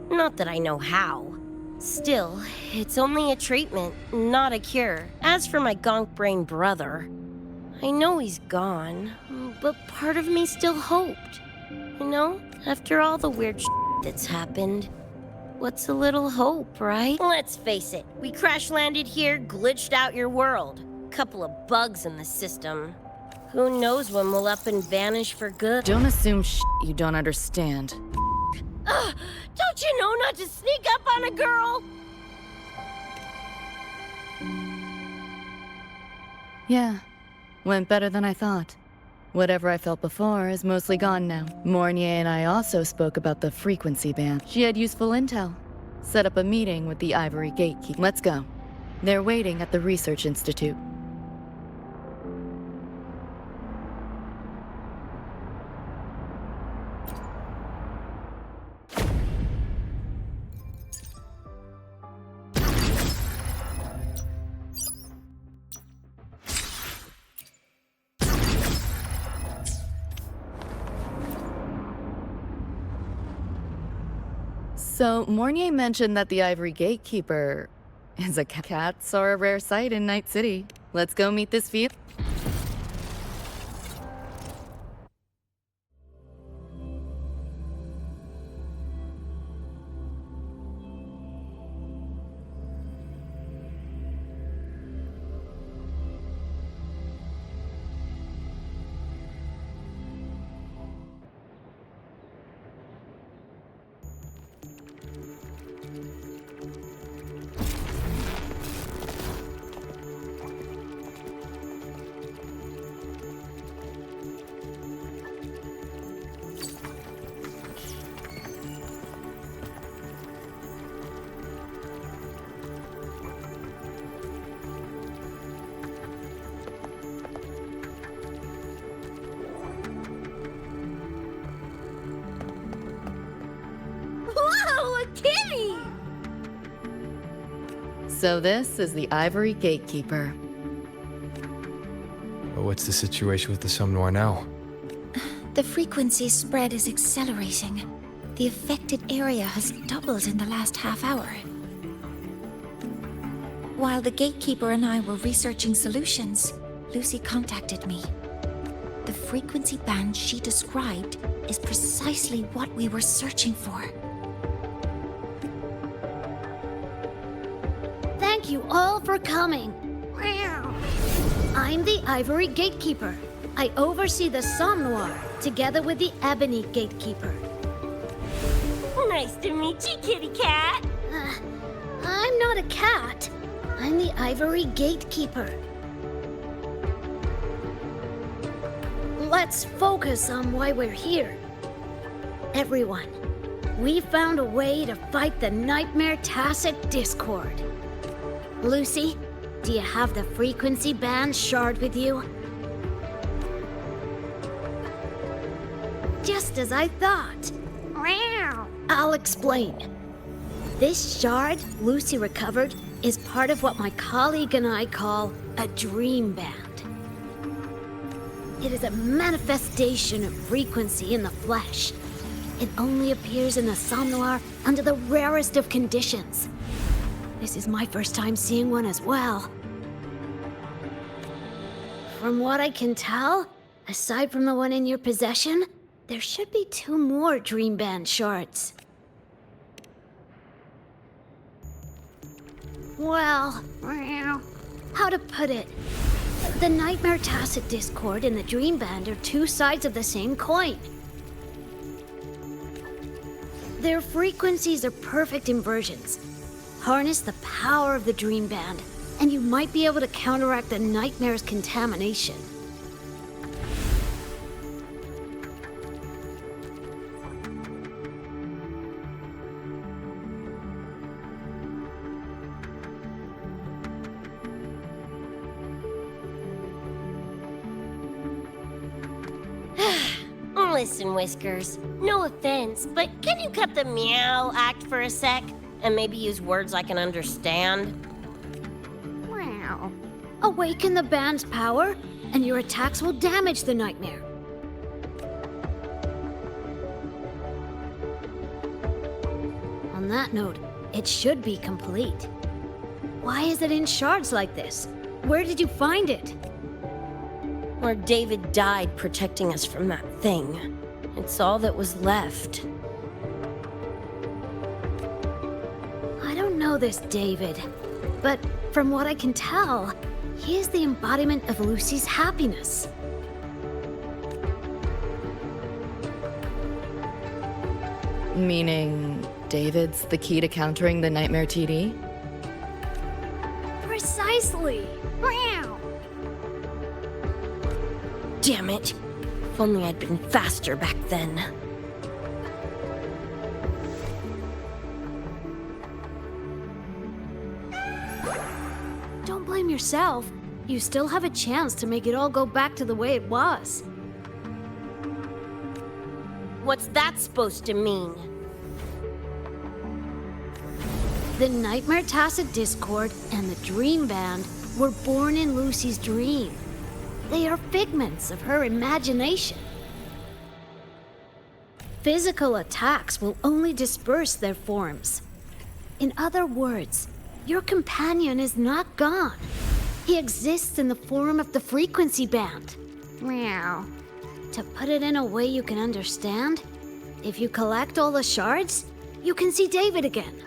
E: Not that I know how. Still, it's only a treatment, not a cure. As for my gonk brain brother, I know he's gone, but part of me still hoped. You know, after all the weird that's happened, what's a little hope, right? Let's face it, we crash-landed here, glitched out your world. Couple of bugs in the system. Who knows when we'll up and vanish for good?
D: Don't assume you don't understand.
E: Don't you know not to sneak up on a girl?
D: Yeah, went better than I thought. Whatever I felt before is mostly gone now. Mornier and I also spoke about the frequency band. She had useful intel. Set up a meeting with the Ivory Gatekeeper. Let's go. They're waiting at the Research Institute. So, Mornier mentioned that the Ivory Gatekeeper is a cat. Cats are a rare sight in Night City. Let's go meet this view.
E: Whoa, a kitty!
D: So this is the Ivory Gatekeeper.
C: What's the situation with the Somme Noir now?
B: The frequency spread is accelerating. The affected area has doubled in the last half hour. While the gatekeeper and I were researching solutions, Lucy contacted me. The frequency band she described is precisely what we were searching for.
A: Thank you all for coming. I'm the Ivory Gatekeeper. I oversee the Somme Noir, together with the Ebony Gatekeeper.
E: Nice to meet you, kitty cat.
A: I'm not a cat. I'm the Ivory Gatekeeper. Let's focus on why we're here. Everyone, we found a way to fight the Nightmare Tacit Discord. Lucy, do you have the frequency band shard with you? Just as I thought. I'll explain. This shard Lucy recovered is part of what my colleague and I call a dream band. It is a manifestation of frequency in the flesh. It only appears in the Somme Noir under the rarest of conditions. This is my first time seeing one as well. From what I can tell, aside from the one in your possession, there should be 2 more Dream Band shards. Well, how to put it? The Nightmare Tacit Discord and the Dream Band are 2 sides of the same coin. Their frequencies are perfect inversions. Harness the power of the Dream Band, and you might be able to counteract the Nightmare's contamination.
E: Listen, Whiskers, no offense, but can you cut the meow act for a sec? And maybe use words I can understand?
A: Wow. Awaken the band's power, and your attacks will damage the Nightmare. On that note, it should be complete. Why is it in shards like this? Where did you find it?
E: Where David died protecting us from that thing. It's all that was left.
A: I don't know this David, but from what I can tell, he is the embodiment of Lucy's happiness.
D: Meaning, David's the key to countering the Nightmare TD?
A: Precisely!
E: Damn it! If only I'd been faster back then.
A: Don't blame yourself. You still have a chance to make it all go back to the way it was.
E: What's that supposed to mean?
A: The Nightmare Tacit Discord and the Dream Band were born in Lucy's dream. They are figments of her imagination.
E: physical attacks will only disperse their forms. In other words, your companion is not gone. He exists in the form of the frequency band. Meow. To put it in a way you can understand, if you collect all the shards, you can see David again.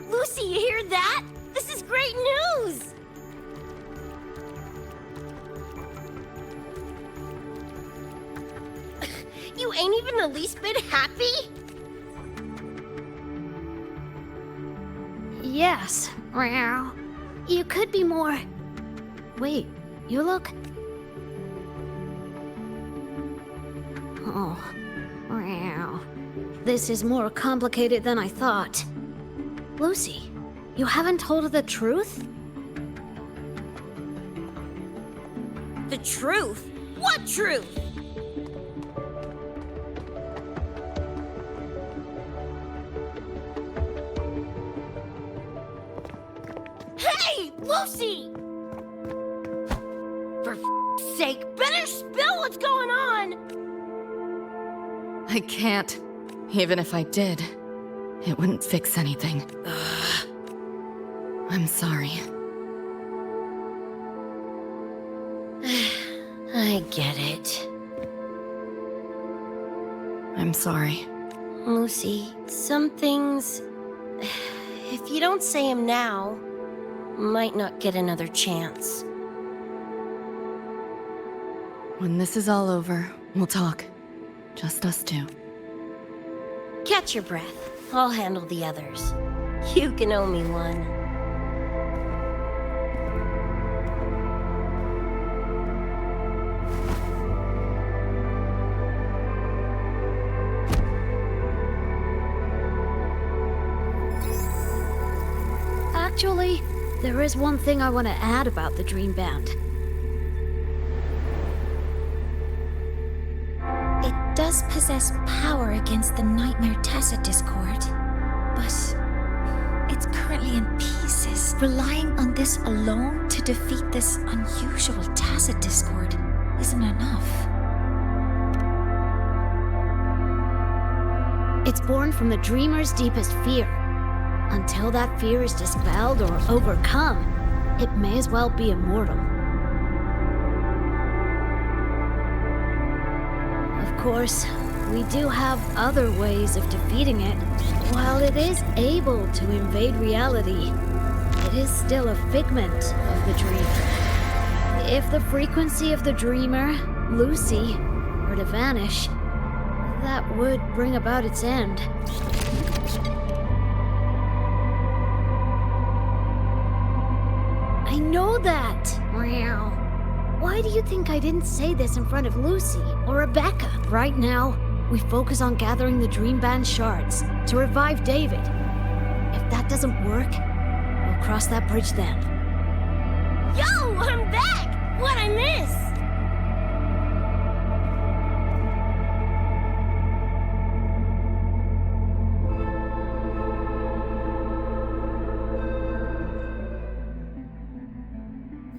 L: Lucy, you hear that? This is great news! You ain't even the least bit happy?
E: Yes. Meow. You could be more... Wait, you look... Oh. Meow. This is more complicated than I thought. Lucy, you haven't told her the truth?
L: The truth? What truth? Hey, Lucy! For f***'s sake, better spill what's going on!
D: I can't. Even if I did, it wouldn't fix anything. I'm sorry.
E: I get it.
D: I'm sorry.
E: Lucy, some things...
L: If you don't say him now, might not get another chance.
D: When this is all over, we'll talk. Just us two.
L: Catch your breath. I'll handle the others. You can owe me one.
E: Actually, there is one thing I want to add about the Dream Band.
B: It does possess power against the Nightmare Tacit Discord, but it's currently in pieces. Relying on this alone to defeat this unusual Tacit Discord isn't enough.
E: It's born from the Dreamer's deepest fear. Until that fear is dispelled or overcome, it may as well be immortal. Of course, we do have other ways of defeating it. While it is able to invade reality, it is still a figment of the dream. If the frequency of the dreamer, Lucy, were to vanish, that would bring about its end. I know that! Meow. Why do you think I didn't say this in front of Lucy or Rebecca? Right now, we focus on gathering the Dream Band shards to revive David. If that doesn't work, we'll cross that bridge then.
L: Yo, I'm back! What'd I miss?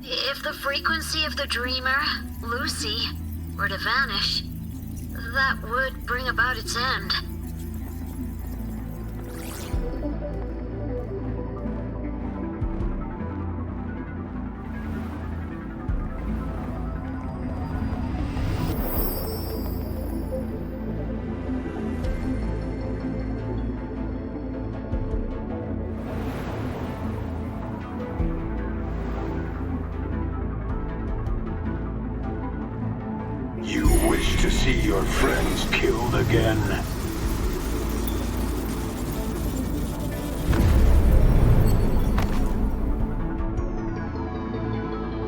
E: If the frequency of the dreamer, Lucy, were to vanish, that would bring about its end.
J: You wish to see your friends killed again?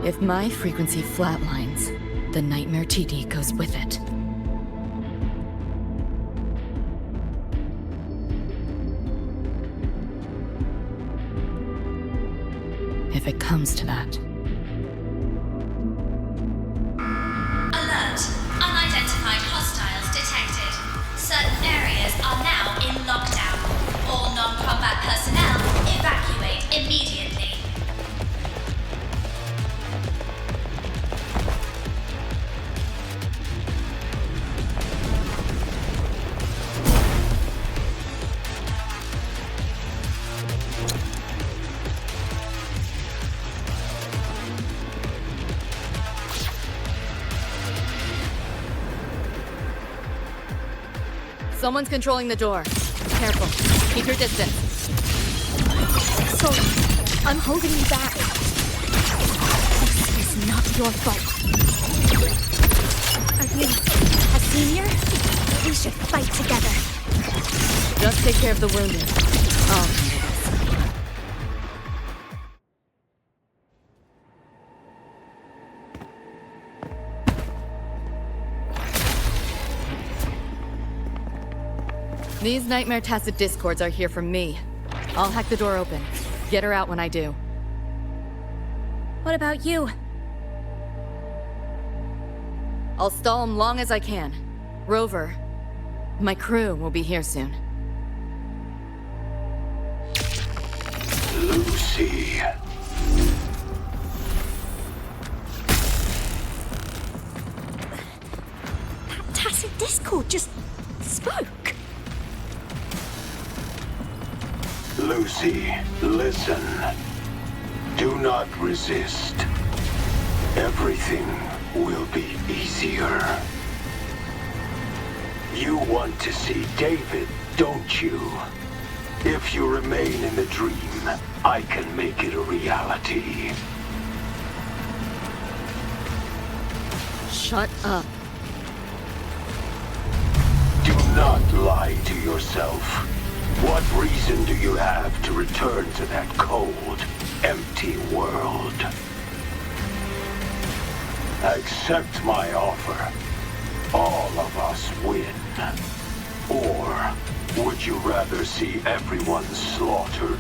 D: If my frequency flatlines, the Nightmare TD goes with it. If it comes to that.
M: Alert! Unidentified hostiles detected. Certain areas are now in lockdown. All non-combat personnel evacuate immediately.
D: Someone's controlling the door. Careful. Keep your distance.
K: Sorry, I'm holding you back. This is not your fault. Are you a senior? We should fight together.
D: Just take care of the wounded. Oh. These Nightmare Tacit discords are here from me. I'll hack the door open. Get her out when I do.
K: What about you?
D: I'll stall him long as I can. Rover, my crew will be here soon.
J: Lucy.
K: That tacit discord just spoke.
J: Lucy, listen. Do not resist. Everything will be easier. You want to see David, don't you? If you remain in the dream, I can make it a reality.
D: Shut up.
J: Do not lie to yourself. What reason do you have to return to that cold, empty world? Accept my offer. All of us win. Or would you rather see everyone slaughtered?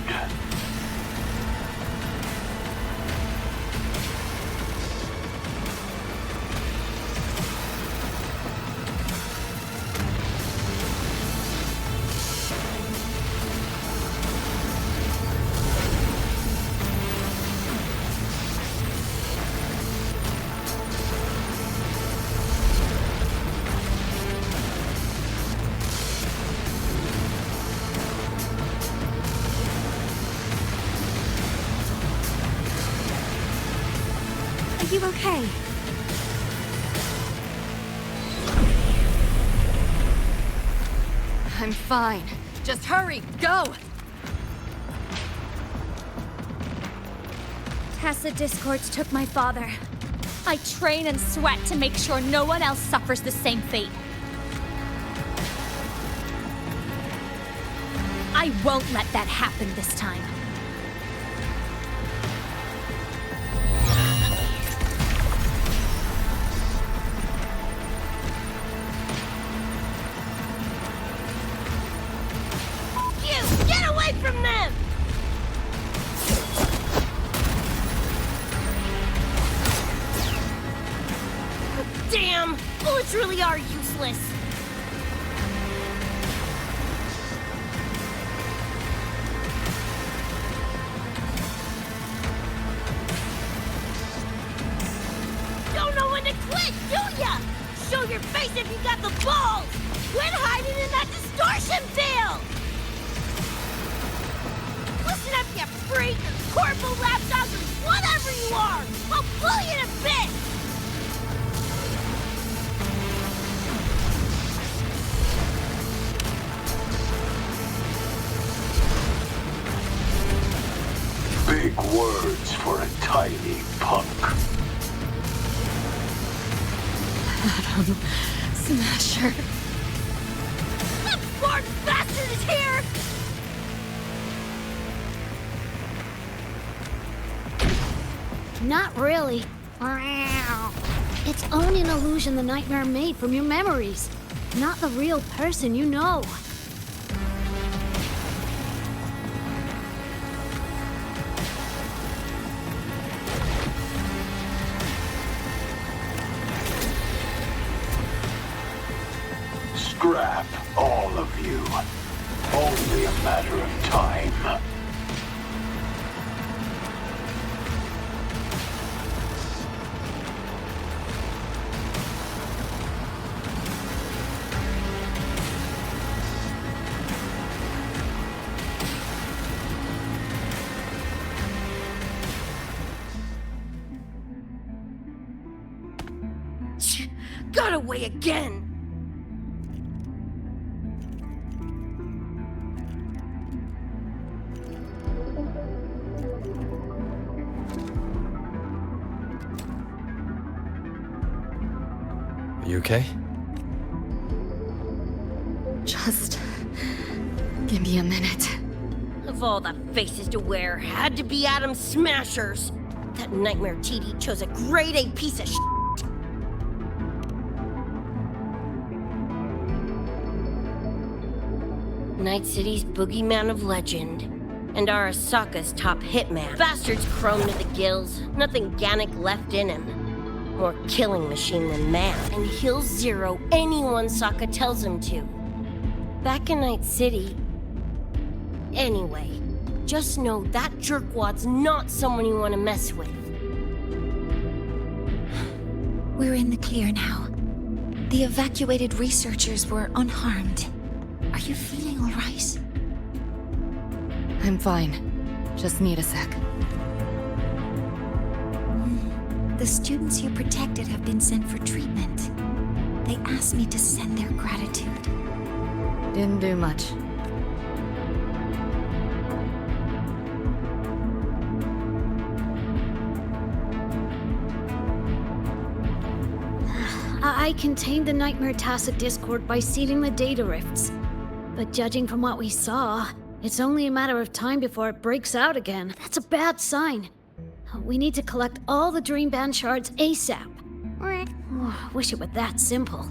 K: Are you okay?
D: I'm fine. Just hurry, go!
K: Tacit discords took my father. I train and sweat to make sure no one else suffers the same fate. I won't let that happen this time.
E: Get away from them! Damn! Bullets really are useless. Don't know when to quit, do ya? Show your face if you got the balls! Quit hiding in that distortion field! Listen up, you freak! Corporal, lapdog, whatever you are! I'll pull you to bits!
J: Big words for a tiny punk.
D: Adam Smasher.
E: That Lord bastard is here!
K: Not really. It's only an illusion the nightmare made from your memories. Not the real person you know.
J: Scrap, all of you. Only a matter of time.
E: Got away again!
C: You okay?
D: Just give me a minute.
L: Of all the faces to wear, had to be Adam Smashers. That nightmare TD chose a grade A piece of shit. Night City's boogeyman of legend, and Arasaka's top hitman. Bastard's chrome to the gills, nothing Gannic left in him. More killing machine than man, and he'll zero anyone Sokka tells him to. Back in Night City... Anyway, just know that jerkwad's not someone you want to mess with.
B: We're in the clear now. The evacuated researchers were unharmed. Are you feeling all right?
D: I'm fine. Just need a sec.
B: The students you protected have been sent for treatment. They asked me to send their gratitude.
D: Didn't do much.
K: I contained the Nightmare Tacit Discord by sealing the data rifts. But judging from what we saw, it's only a matter of time before it breaks out again. That's a bad sign. We need to collect all the Dream Band shards ASAP. Wish it were that simple.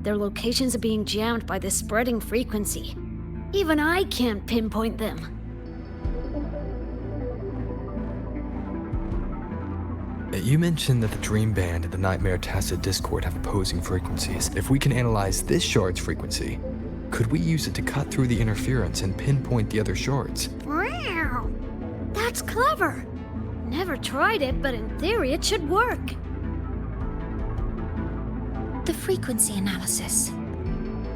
K: Their locations are being jammed by this spreading frequency. Even I can't pinpoint them.
C: You mentioned that the Dream Band and the Nightmare Tacit Discord have opposing frequencies. If we can analyze this shard's frequency, could we use it to cut through the interference and pinpoint the other shards?
K: Wow! That's clever! Never tried it, but in theory it should work.
B: The frequency analysis.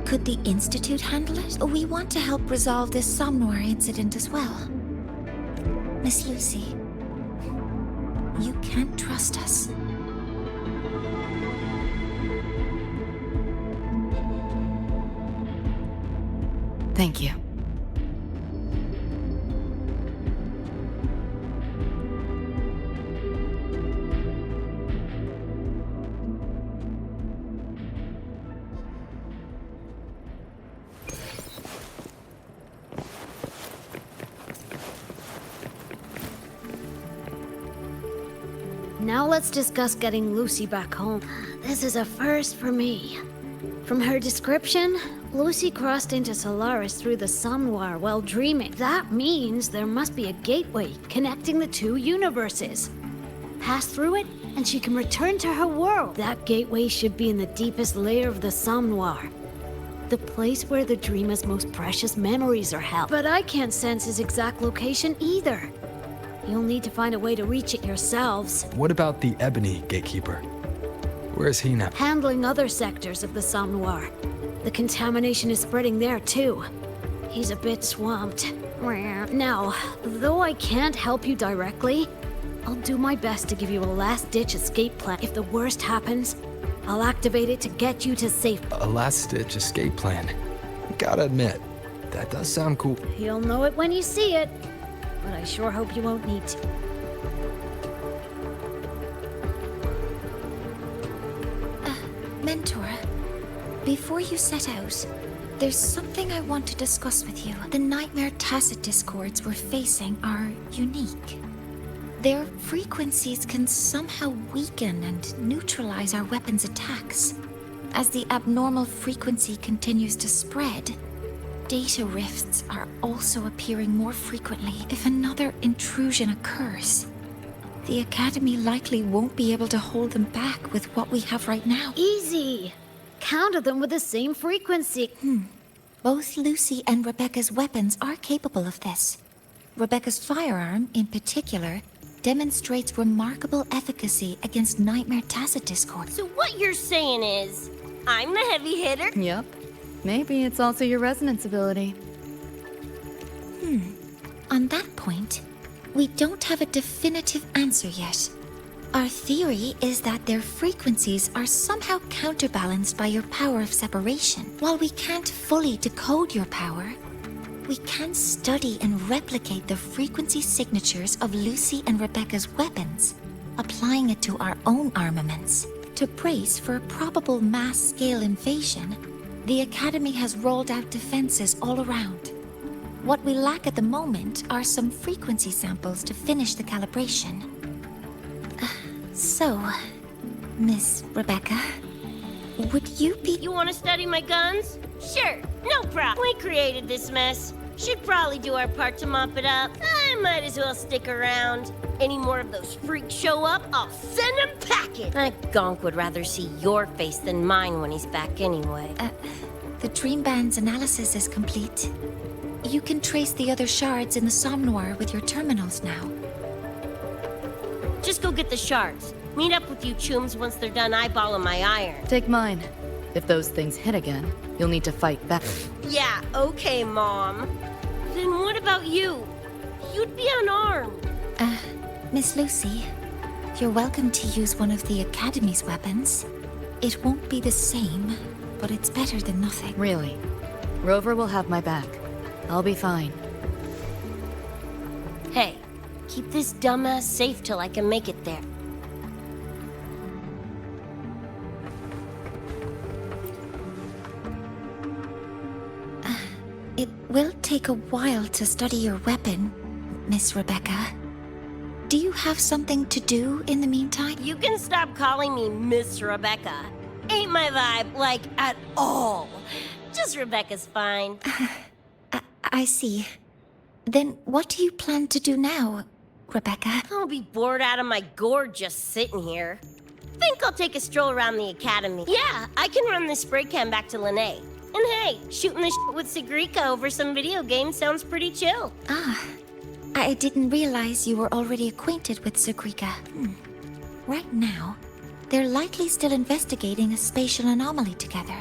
B: Could the Institute handle it? We want to help resolve this Somnoir incident as well. Miss Lucy, you can't trust us.
D: Thank you.
K: Now let's discuss getting Lucy back home. This is a first for me. From her description, Lucy crossed into Solaris through the Somnoir while dreaming. That means there must be a gateway connecting the two universes. Pass through it, and she can return to her world. That gateway should be in the deepest layer of the Somnoir. The place where the dreamer's most precious memories are held. But I can't sense his exact location either. You'll need to find a way to reach it yourselves.
C: What about the Ebony Gatekeeper? Where is he now?
K: Handling other sectors of the Somnoir. The contamination is spreading there too. He's a bit swamped. Now, though I can't help you directly, I'll do my best to give you a last-ditch escape plan. If the worst happens, I'll activate it to get you to safety.
C: A last-ditch escape plan. Gotta admit, that does sound cool.
K: You'll know it when you see it, but I sure hope you won't need to.
B: Mentor, before you set out, there's something I want to discuss with you. The Nightmare Tacit Discords we're facing are unique. Their frequencies can somehow weaken and neutralize our weapons' attacks. As the abnormal frequency continues to spread, data rifts are also appearing more frequently. If another intrusion occurs, the Academy likely won't be able to hold them back with what we have right now.
K: Easy! Counter them with the same frequency.
B: Both Lucy and Rebecca's weapons are capable of this. Rebecca's firearm, in particular, demonstrates remarkable efficacy against Nightmare Tacit Discord.
L: So what you're saying is, I'm the heavy hitter?
D: Yep. Maybe it's also your resonance ability.
B: On that point, we don't have a definitive answer yet. Our theory is that their frequencies are somehow counterbalanced by your power of separation. While we can't fully decode your power, we can study and replicate the frequency signatures of Lucy and Rebecca's weapons, applying it to our own armaments. To brace for a probable mass-scale invasion, the Academy has rolled out defenses all around. What we lack at the moment are some frequency samples to finish the calibration. So, Miss Rebecca, would you be—
L: You want to study my guns? Sure, no problem. We created this mess. Should probably do our part to mop it up. I might as well stick around. Any more of those freaks show up, I'll send them packing. That gonk would rather see your face than mine when he's back anyway.
B: The Dream Band's analysis is complete. You can trace the other shards in the Somnoir with your terminals now.
L: Just go get the shards. Meet up with you chooms once they're done eyeballing my iron.
D: Take mine. If those things hit again, you'll need to fight back.
L: Yeah, okay, Mom. Then what about you? You'd be unarmed.
B: Miss Lucy, you're welcome to use one of the Academy's weapons. It won't be the same, but it's better than nothing.
D: Really? Rover will have my back. I'll be fine.
L: Hey, keep this dumbass safe till I can make it there.
B: It will take a while to study your weapon, Miss Rebecca. Do you have something to do in the meantime?
L: You can stop calling me Miss Rebecca. Ain't my vibe, like, at all. Just Rebecca's fine.
B: I see. Then what do you plan to do now, Rebecca?
L: I'll be bored out of my gourd just sitting here. Think I'll take a stroll around the Academy. Yeah, I can run this spray can back to Lene. And hey, shooting the shit with Sigrika over some video game sounds pretty chill.
B: I didn't realize you were already acquainted with Sigrika. Right now, they're likely still investigating a spatial anomaly together.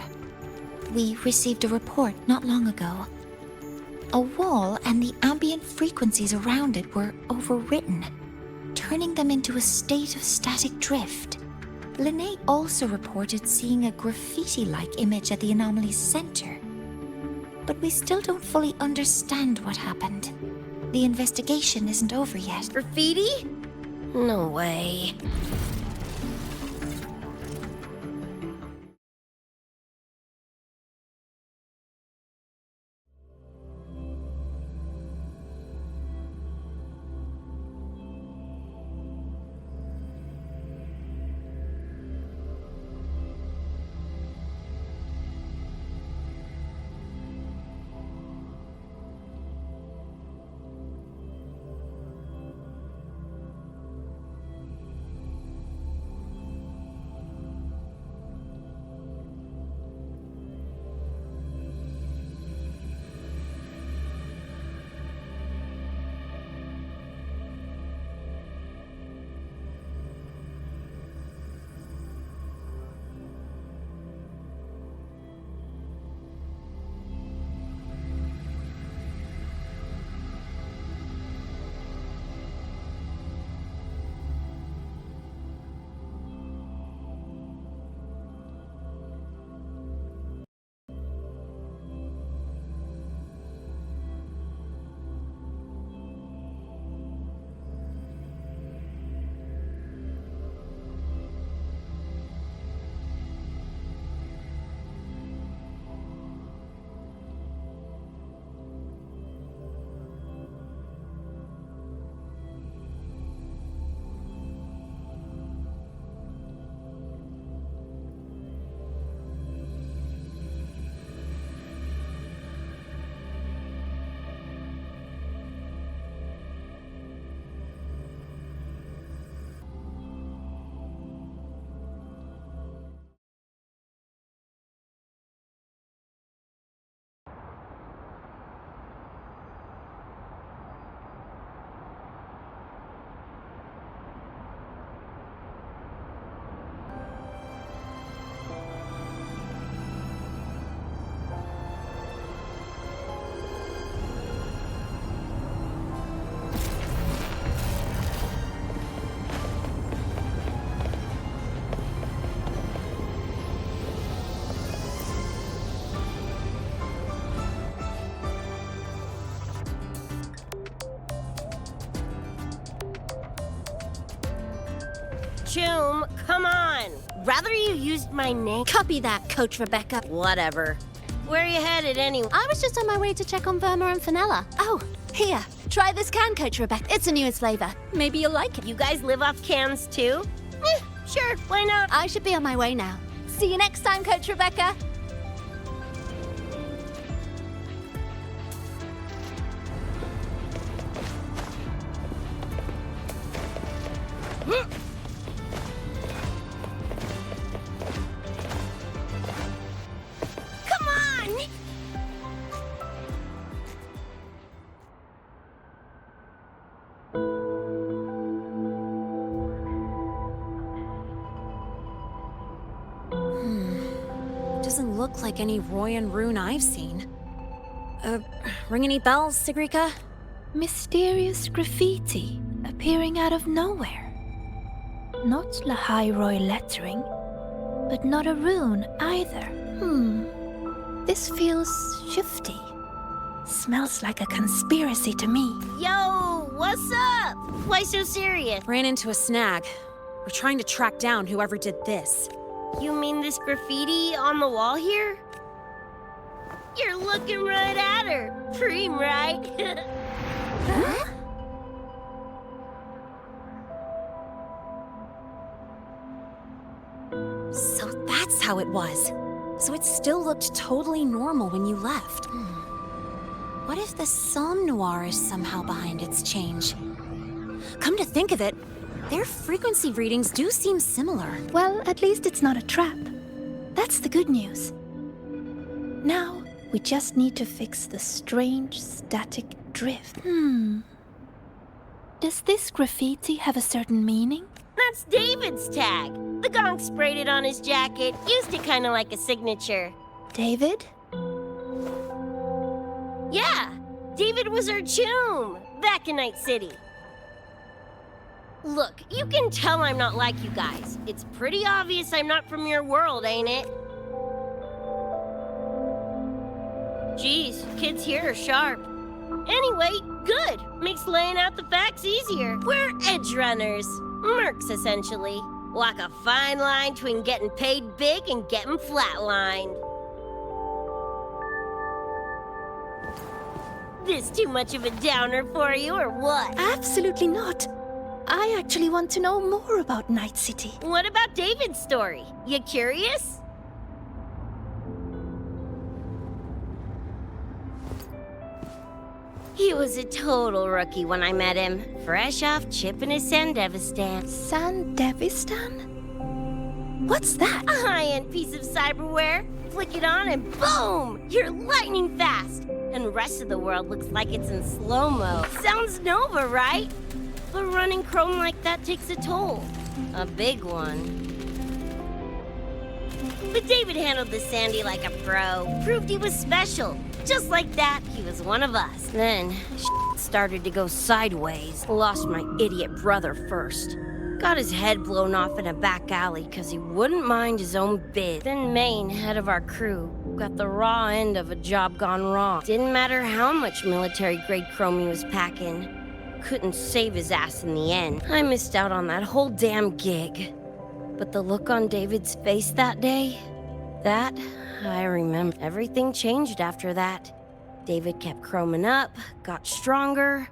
B: We received a report not long ago. A wall and the ambient frequencies around it were overwritten, turning them into a state of static drift. Lene also reported seeing a graffiti-like image at the anomaly's center. But we still don't fully understand what happened. The investigation isn't over yet.
L: Graffiti? No way. Choom, come on! rather you used my name.
K: Copy that, Coach Rebecca.
L: Whatever. Where are you headed anyway?
K: I was just on my way to check on Verma and Fenella. Oh, here. Try this can, Coach Rebecca. It's the newest flavor. Maybe you'll like it.
L: You guys live off cans too? Sure, why not?
K: I should be on my way now. See you next time, Coach Rebecca.
L: Come on!
I: Doesn't look like any Royan rune I've seen. Ring any bells, Sigrika?
K: Mysterious graffiti appearing out of nowhere. Not Lahairoi lettering, but not a rune either. This feels shifty. Smells like a conspiracy to me.
L: Yo, what's up? Why so serious?
I: Ran into a snag. We're trying to track down whoever did this.
L: You mean this graffiti on the wall here? You're looking right at her. Preem, right?
K: Huh?
I: So that's how it was. So it still looked totally normal when you left. What if the Somme Noir is somehow behind its change? Come to think of it, their frequency readings do seem similar.
K: Well, at least it's not a trap. That's the good news. Now, we just need to fix the strange static drift. Does this graffiti have a certain meaning?
L: That's David's tag. The gonk sprayed it on his jacket. Used it kind of like a signature.
K: David?
L: Yeah, David was our choom back in Night City. Look, you can tell I'm not like you guys. It's pretty obvious I'm not from your world, ain't it? Geez, kids here are sharp. Anyway, good. Makes laying out the facts easier. We're Edgerunners. Mercs, essentially. Walk a fine line between getting paid big and getting flatlined. This too much of a downer for you, or what?
K: Absolutely not. I actually want to know more about Night City.
L: What about David's story? You curious? He was a total rookie when I met him. Fresh off chipping his Sandevistan.
K: Sandevistan? What's that?
L: A high-end piece of cyberware. Flick it on and boom! You're lightning fast! And the rest of the world looks like it's in slow-mo. Sounds Nova, right? But running chrome like that takes a toll. A big one. But David handled the Sandy like a pro. Proved he was special. Just like that, he was one of us. Then, started to go sideways. Lost my idiot brother first. Got his head blown off in a back alley because he wouldn't mind his own biz. Then Maine, head of our crew, got the raw end of a job gone wrong. Didn't matter how much military-grade chrome he was packing. Couldn't save his ass in the end. I missed out on that whole damn gig. But the look on David's face that day, that I remember. Everything changed after that. David kept chroming up, got stronger,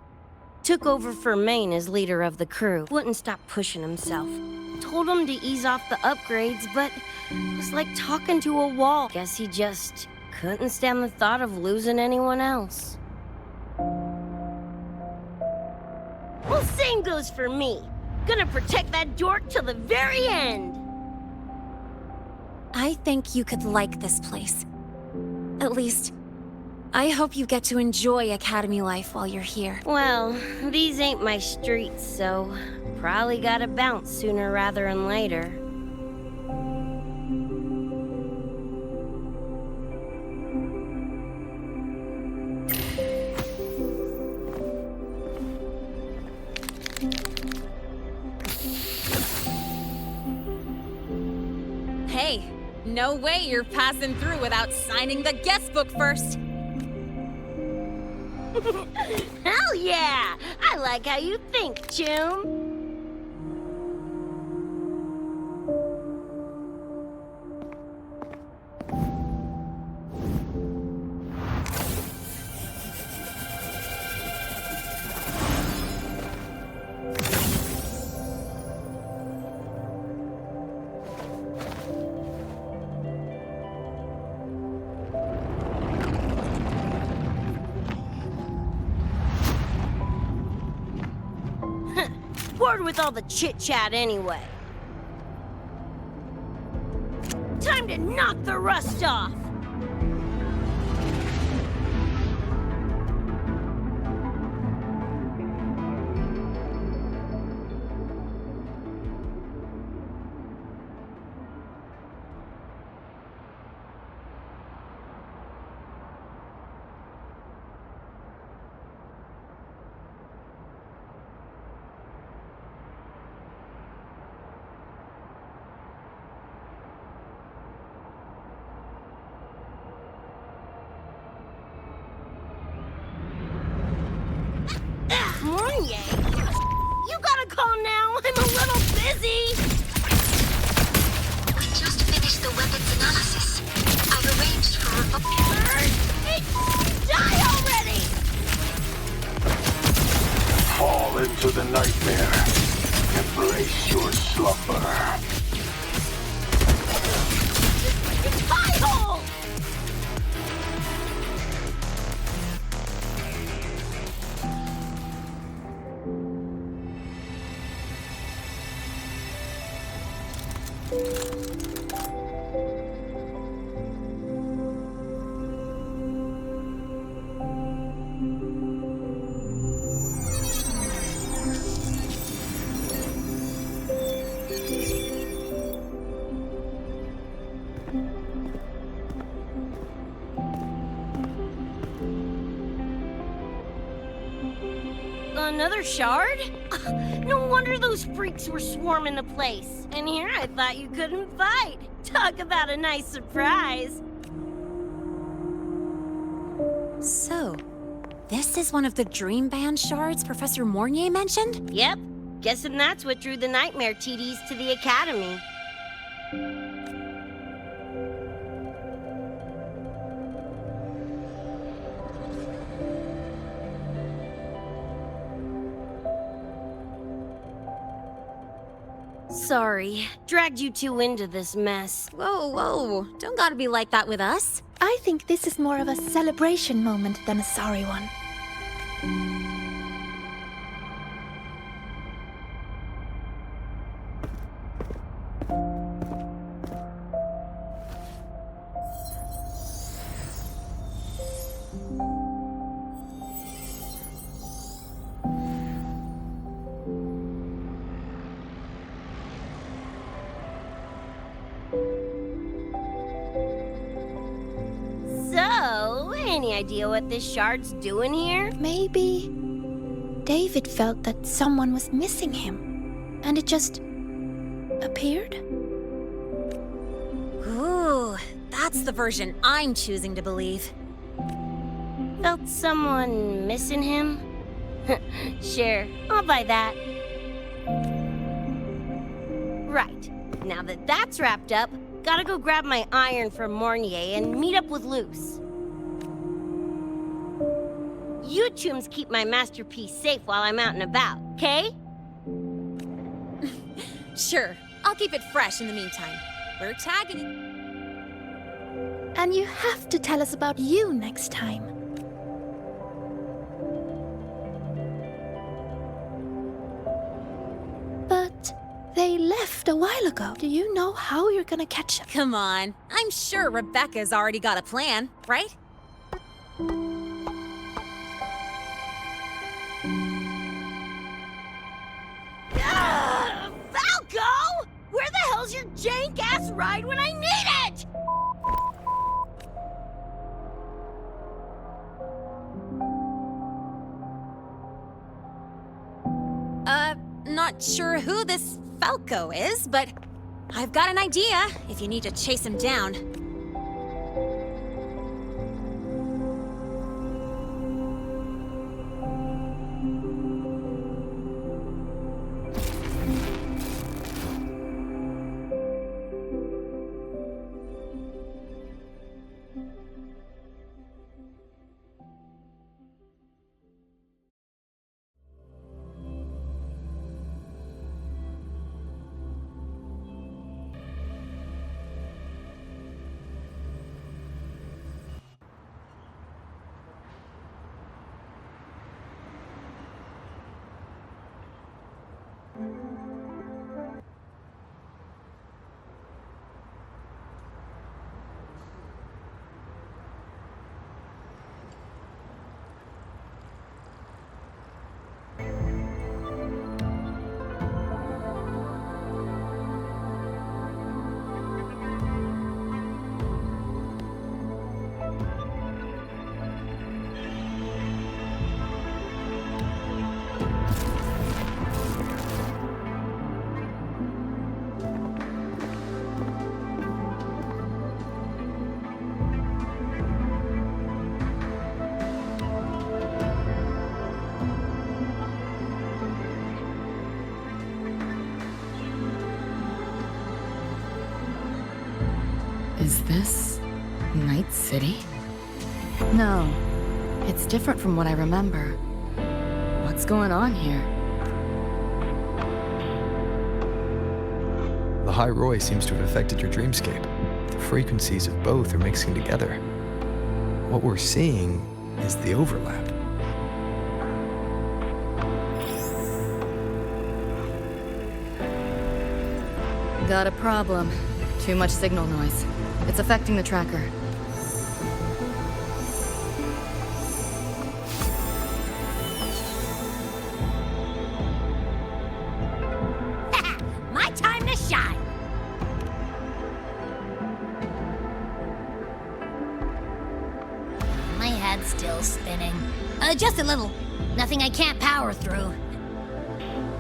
L: took over for Maine as leader of the crew. Wouldn't stop pushing himself. Told him to ease off the upgrades, but it was like talking to a wall. Guess he just couldn't stand the thought of losing anyone else. Well, same goes for me. Gonna protect that dork till the very end.
I: I think you could like this place. At least, I hope you get to enjoy Academy life while you're here.
L: Well, these ain't my streets, so probably gotta bounce sooner rather than later.
I: Hey, no way you're passing through without signing the guest book first.
L: Hell yeah! I like how you think, Choom. bored with all the chit-chat anyway. Time to knock the rust off! You gotta call now. I'm a little busy.
B: We just finished the weapons analysis. I've arranged for
L: Die already!
J: Fall into the nightmare. Embrace your slumber.
L: It's Pie-hole! Another shard? No wonder those freaks were swarming the place. And here I thought you couldn't fight. Talk about a nice surprise.
I: So, this is one of the Dream Band shards Professor Mornier mentioned?
L: Yep. Guessing that's what drew the Nightmare TDs to the Academy. Sorry, dragged you two into this mess.
I: Whoa, whoa, don't gotta be like that with us.
K: I think this is more of a celebration moment than a sorry one.
L: So, any idea what this shard's doing here?
K: Maybe David felt that someone was missing him, and it just appeared?
I: Ooh, that's the version I'm choosing to believe.
L: Felt someone missing him? Sure, I'll buy that. Right, now that that's wrapped up, gotta go grab my iron from Mornier and meet up with Luce. You chums keep my masterpiece safe while I'm out and about, okay?
I: Sure, I'll keep it fresh in the meantime. We're tagging it.
K: And you have to tell us about you next time. But they left a while ago. Do you know how you're gonna catch them?
I: Come on, I'm sure Rebecca's already got a plan, right?
L: Falco! Where the hell's your jank-ass ride when I need it?
I: Not sure who this Falco is, but I've got an idea if you need to chase him down.
D: this Night City? No, it's different from what I remember. What's going on here?
C: The High Roy seems to have affected your dreamscape. The frequencies of both are mixing together. What we're seeing is the overlap.
D: Got a problem. Too much signal noise. It's affecting the tracker.
A: My time to shine! My head's still spinning. Just a little. Nothing I can't power through.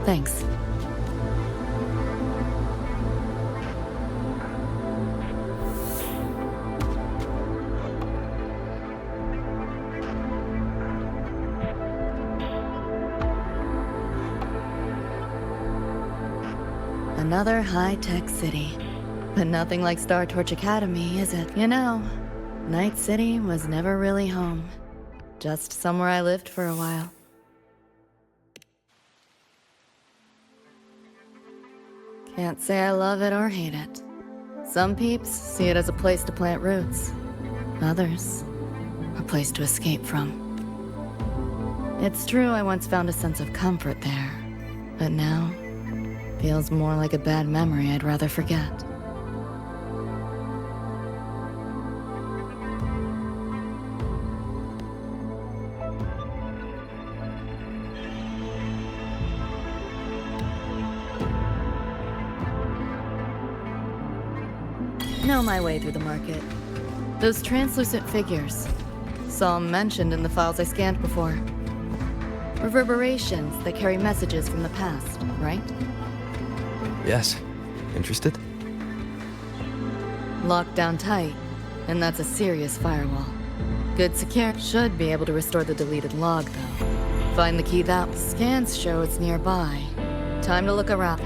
D: Thanks. Another high-tech city. But nothing like Star Torch Academy, is it? You know, Night City was never really home. Just somewhere I lived for a while. Can't say I love it or hate it. Some peeps see it as a place to plant roots. Others, a place to escape from. It's true I once found a sense of comfort there, but now feels more like a bad memory I'd rather forget. Know my way through the market. Those translucent figures. Saw 'em mentioned in the files I scanned before. Reverberations that carry messages from the past, right?
C: Yes. Interested?
D: Locked down tight, and that's a serious firewall. Good security should be able to restore the deleted log, though. Find the key that scans show it's nearby. Time to look around.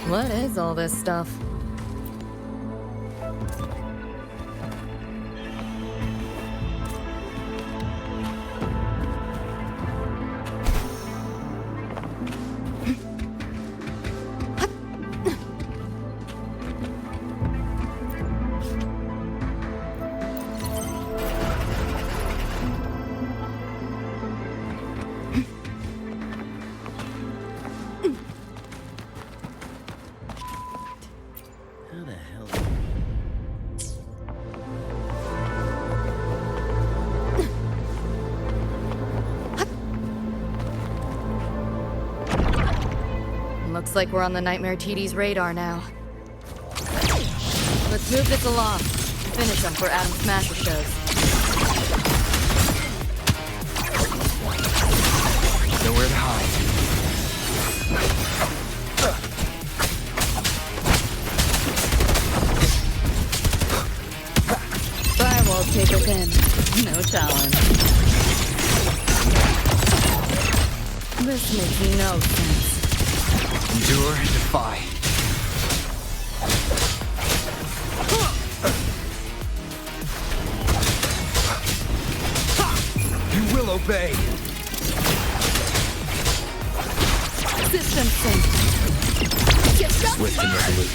D: What is all this stuff? Looks like we're on the Nightmare TD's radar now. Let's move this along. Finish them for Adam Smasher shows.
C: Nowhere nowhere to hide.
D: Firewall taper thin. No challenge. This makes no sense.
C: Endure and defy. You will obey.
D: System sync.
C: Swift and resolute.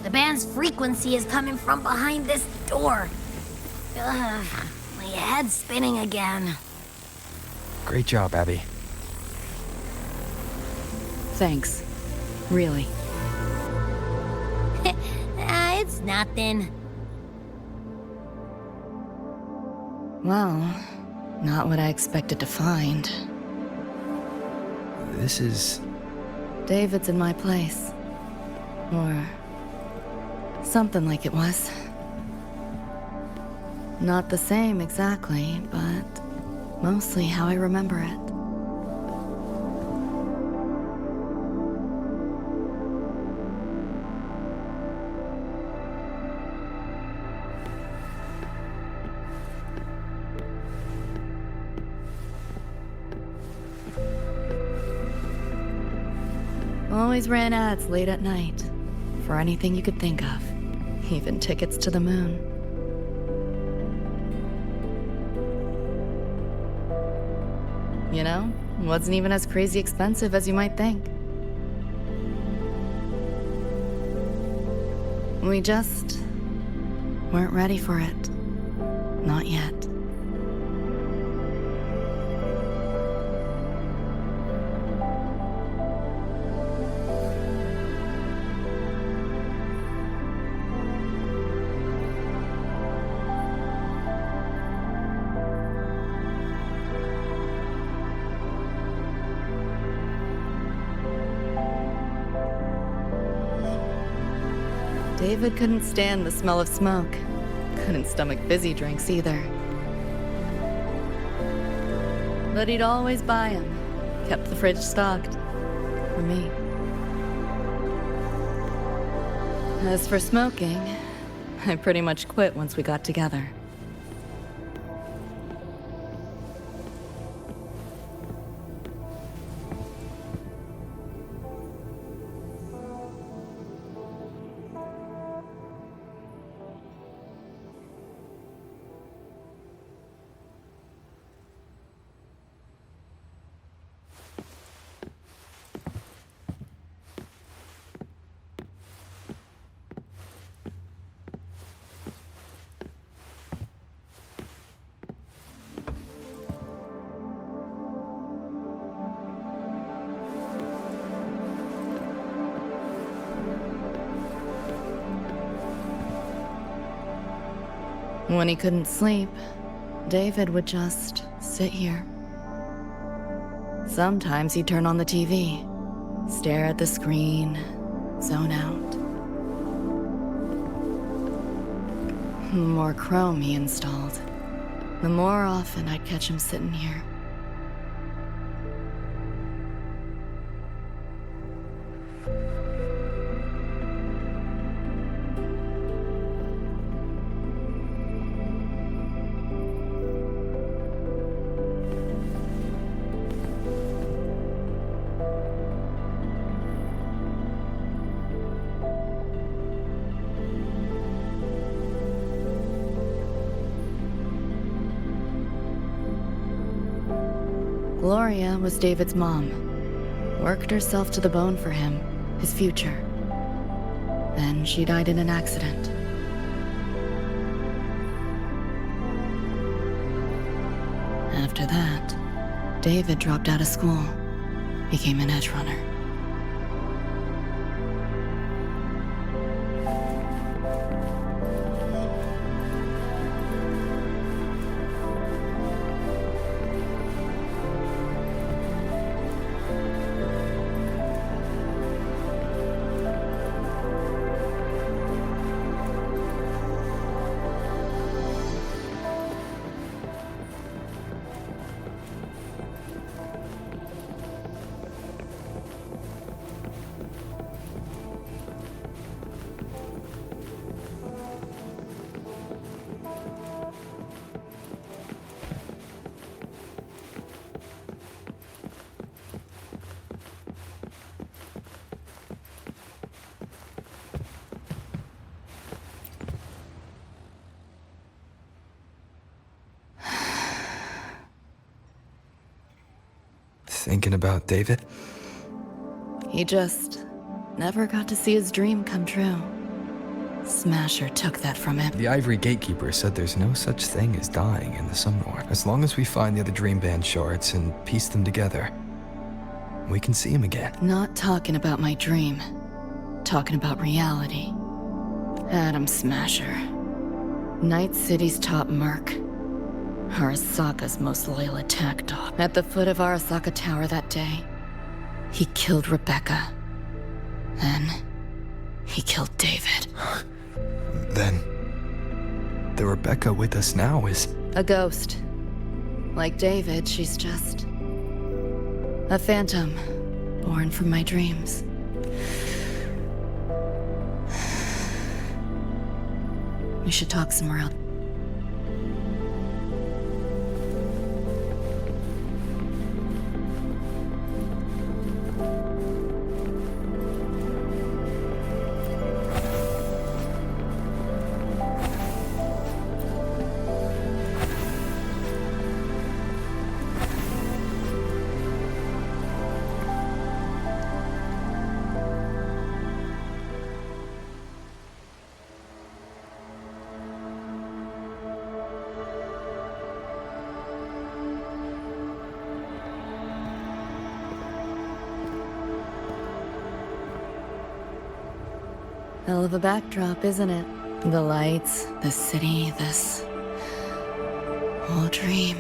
A: The band's frequency is coming from behind this door. Ugh, my head's spinning again.
C: Great job, Abby.
D: Thanks. Really.
A: It's nothing.
D: Well, not what I expected to find.
C: This is...
D: David's in my place. Or... something like it was. Not the same exactly, but mostly how I remember it. Always ran ads late at night, for anything you could think of, even tickets to the moon. You know, wasn't even as crazy expensive as you might think. We just weren't ready for it. Not yet. David couldn't stand the smell of smoke. Couldn't stomach fizzy drinks either. But he'd always buy them. Kept the fridge stocked. For me. As for smoking, I pretty much quit once we got together. When he couldn't sleep, David would just sit here. Sometimes he'd turn on the TV, stare at the screen, zone out. The more Chrome he installed, the more often I'd catch him sitting here. Gloria was David's mom. Worked herself to the bone for him, his future. Then she died in an accident. After that, David dropped out of school, became an Edgerunner.
C: Thinking about David?
D: He just never got to see his dream come true. Smasher took that from him.
C: The Ivory Gatekeeper said there's no such thing as dying in the Sumnor. As long as we find the other Dream Band shards and piece them together, we can see him again.
D: Not talking about my dream. Talking about reality. Adam Smasher. Night City's top merc. Arasaka's most loyal attack dog. At the foot of Arasaka Tower that day, he killed Rebecca. Then, he killed David.
C: Then, the Rebecca with us now is...
D: a ghost. Like David, she's just... a phantom, born from my dreams. We should talk somewhere else. Hell of a backdrop, isn't it? The lights, the city, this whole dream.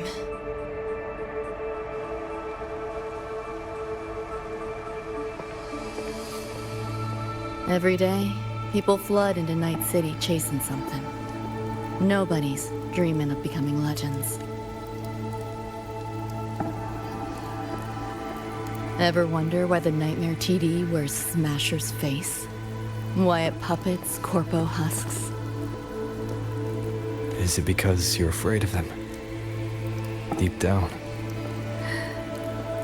D: Every day, people flood into Night City chasing something. Nobody's dreaming of becoming legends. Ever wonder why the Nightmare TD wears Smasher's face? Why it puppets Corpo husks?
C: Is it because you're afraid of them? Deep down.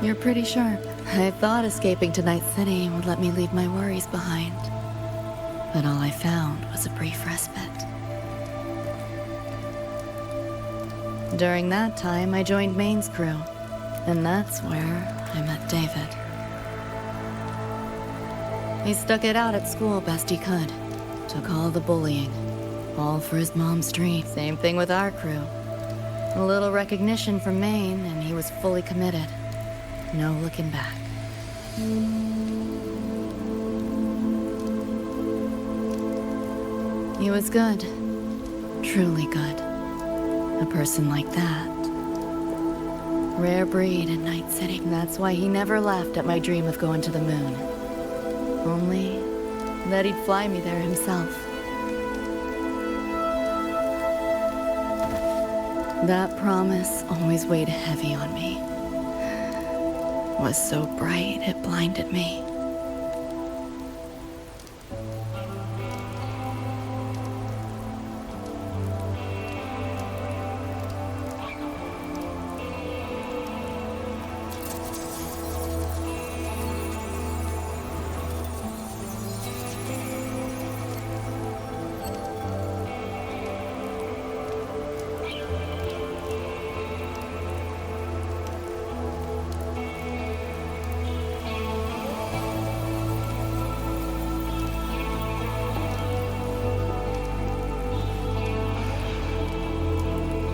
D: You're pretty sharp. I thought escaping to Night City would let me leave my worries behind. But all I found was a brief respite. During that time, I joined Maine's crew. And that's where I met David. He stuck it out at school best he could. Took all the bullying. All for his mom's dream. Same thing with our crew. A little recognition from Maine, and he was fully committed. No looking back. He was good. Truly good. A person like that. Rare breed in Night City. That's why he never laughed at my dream of going to the moon. Only that he'd fly me there himself. That promise always weighed heavy on me. Was so bright it blinded me.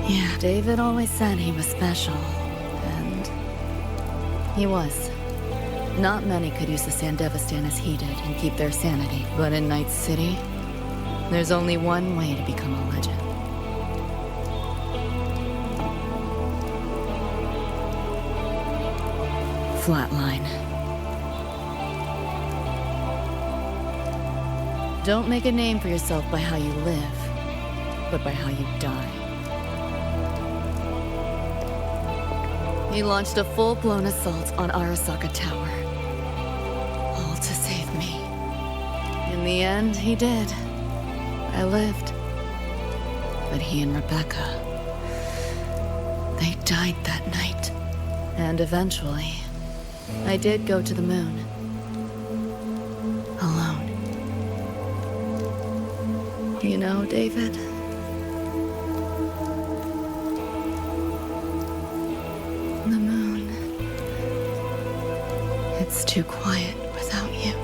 D: Yeah, David always said he was special. And he was. Not many could use the Sandevistan as he did and keep their sanity. But in Night City, there's only one way to become a legend. Flatline. Don't make a name for yourself by how you live, but by how you die. He launched a full-blown assault on Arasaka Tower. All to save me. In the end, he did. I lived. But he and Rebecca, they died that night. And eventually, I did go to the moon. Alone. You know, David? The moon. It's too quiet without you.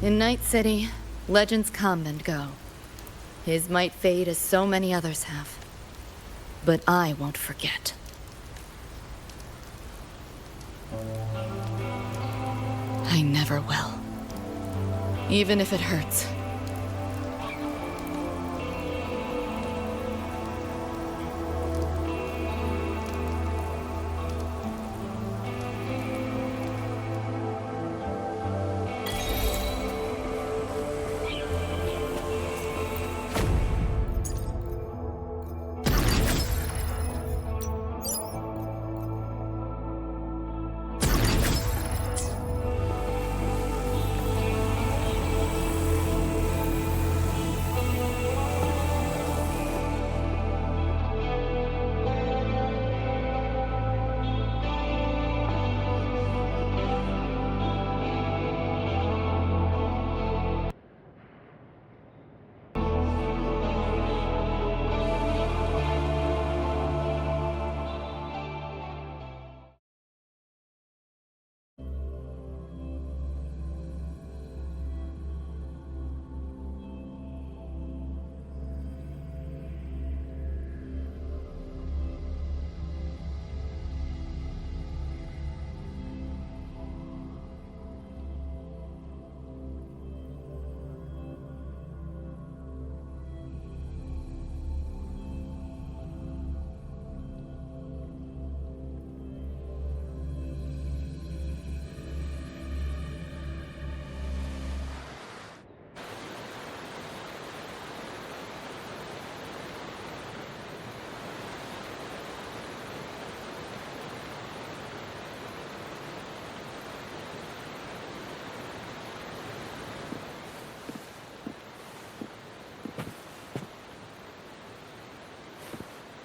D: In Night City, legends come and go. His might fade as so many others have. But I won't forget. I never will. Even if it hurts.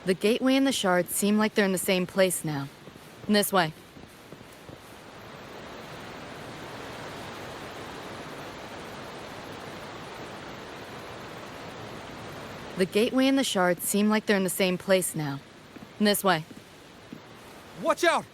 D: The gateway and the shards seem like they're in the same place now. This way. The gateway and the shards seem like they're in the same place now. This way.
F: Watch out!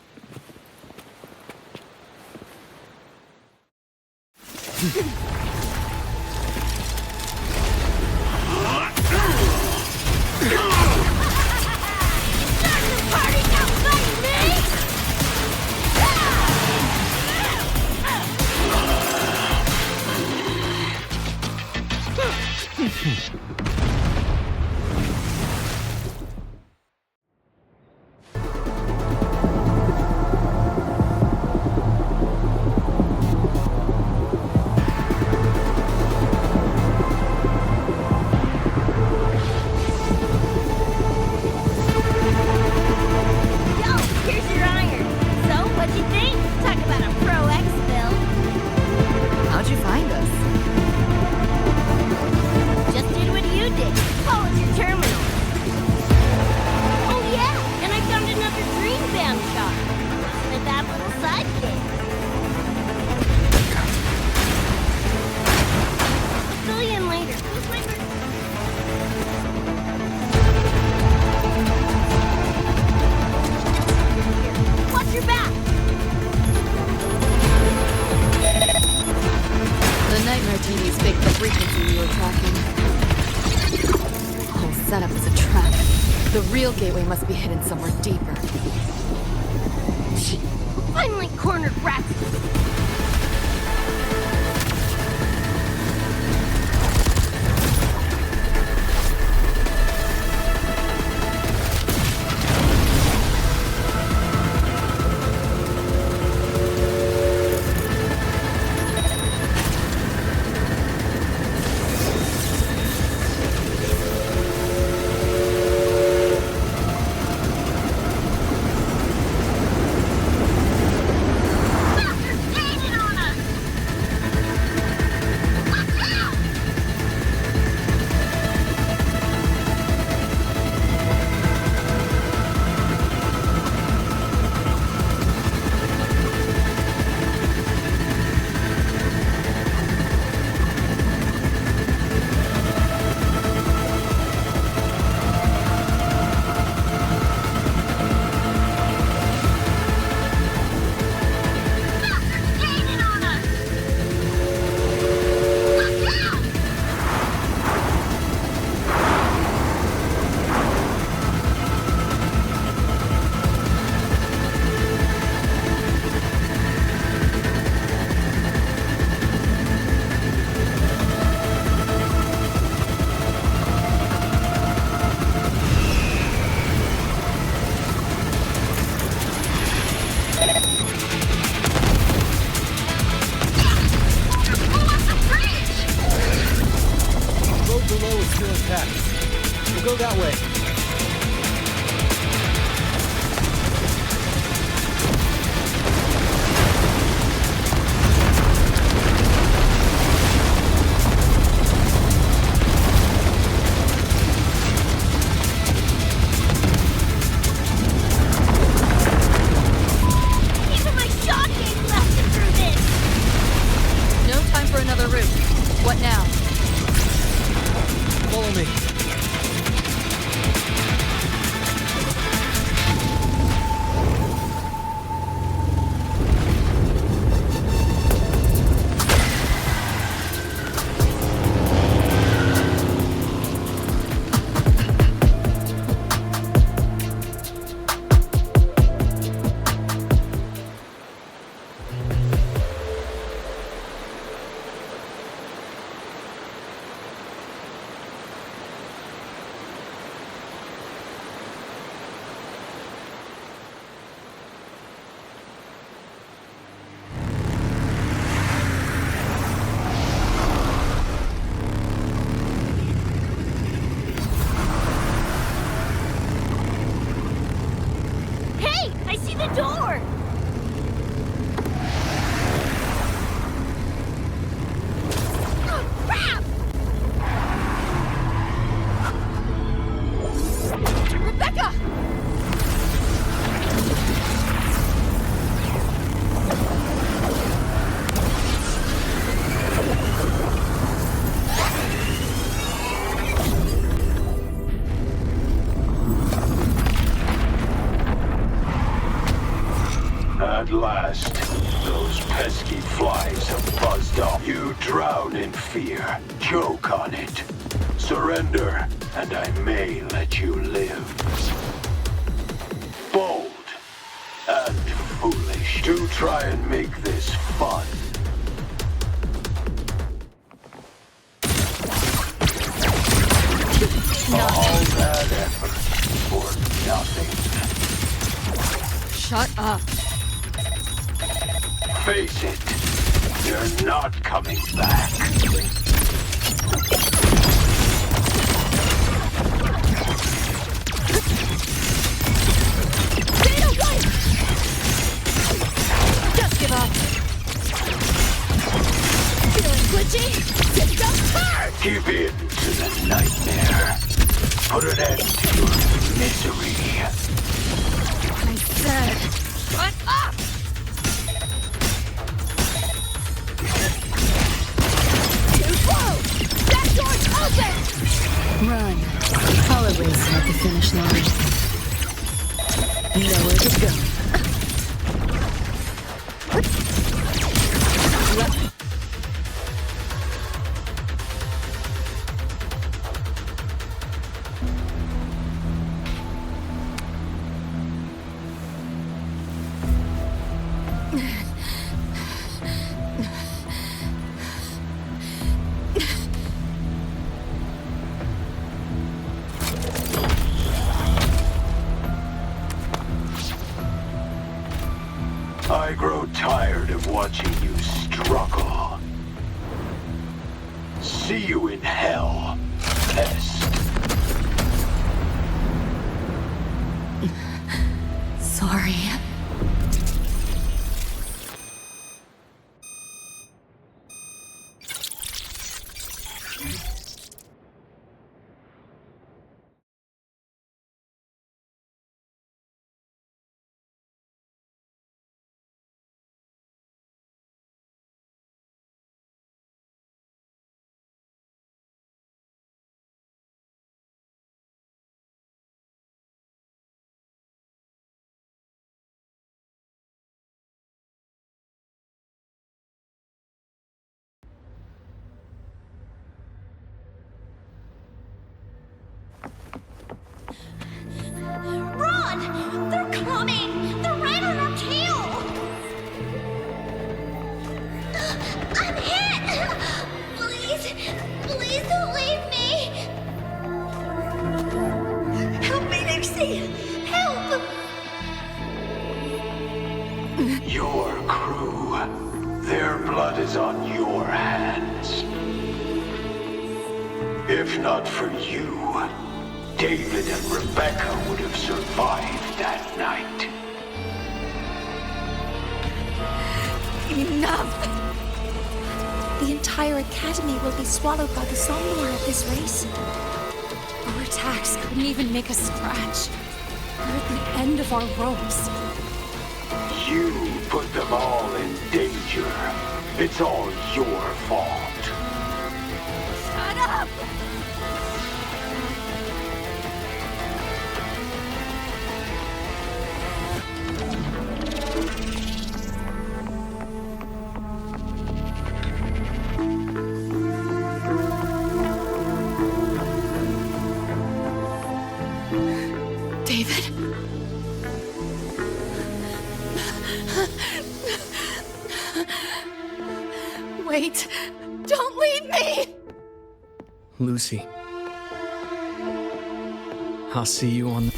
D: setup is a trap. The real gateway must be hidden somewhere deeper.
L: Finally cornered rats.
F: Go that way.
L: Even my shot gauge lasted through this.
D: No time for another route. What now?
F: Follow me.
L: Hey, I see the door. Oh, crap!
D: Rebecca!
J: At last, those pesky flies have buzzed off. You drown in fear, choke on it. Surrender, and I may let you live. Bold and foolish. Do try and make this fun. All that effort for nothing.
D: Shut up.
J: Face it, you're not coming back.
D: Data white! Just give up. Feeling glitchy? System hard!
J: Give in to the nightmare. Put an end to your misery.
D: I said, shut up! Too close! That door's open! Run. I'll erase you at the finish line. Nowhere to go.
J: grow tired of watching you struggle. See you in hell, pest.
I: Sorry.
M: Run! They're coming! They're right on our tail! I'm hit! Please, please don't leave me! Help me, Nixie! Help!
J: Your crew, their blood is on your hands. If not for you, David and Rebecca would have survived that night.
I: Enough!
B: The entire academy will be swallowed by the somnolor of this race.
I: Our attacks couldn't even make a scratch. We're at the end of our ropes.
J: You put them all in danger. It's all your fault.
I: Shut up! David? Wait! Don't leave me!
H: Lucy. I'll see you on the...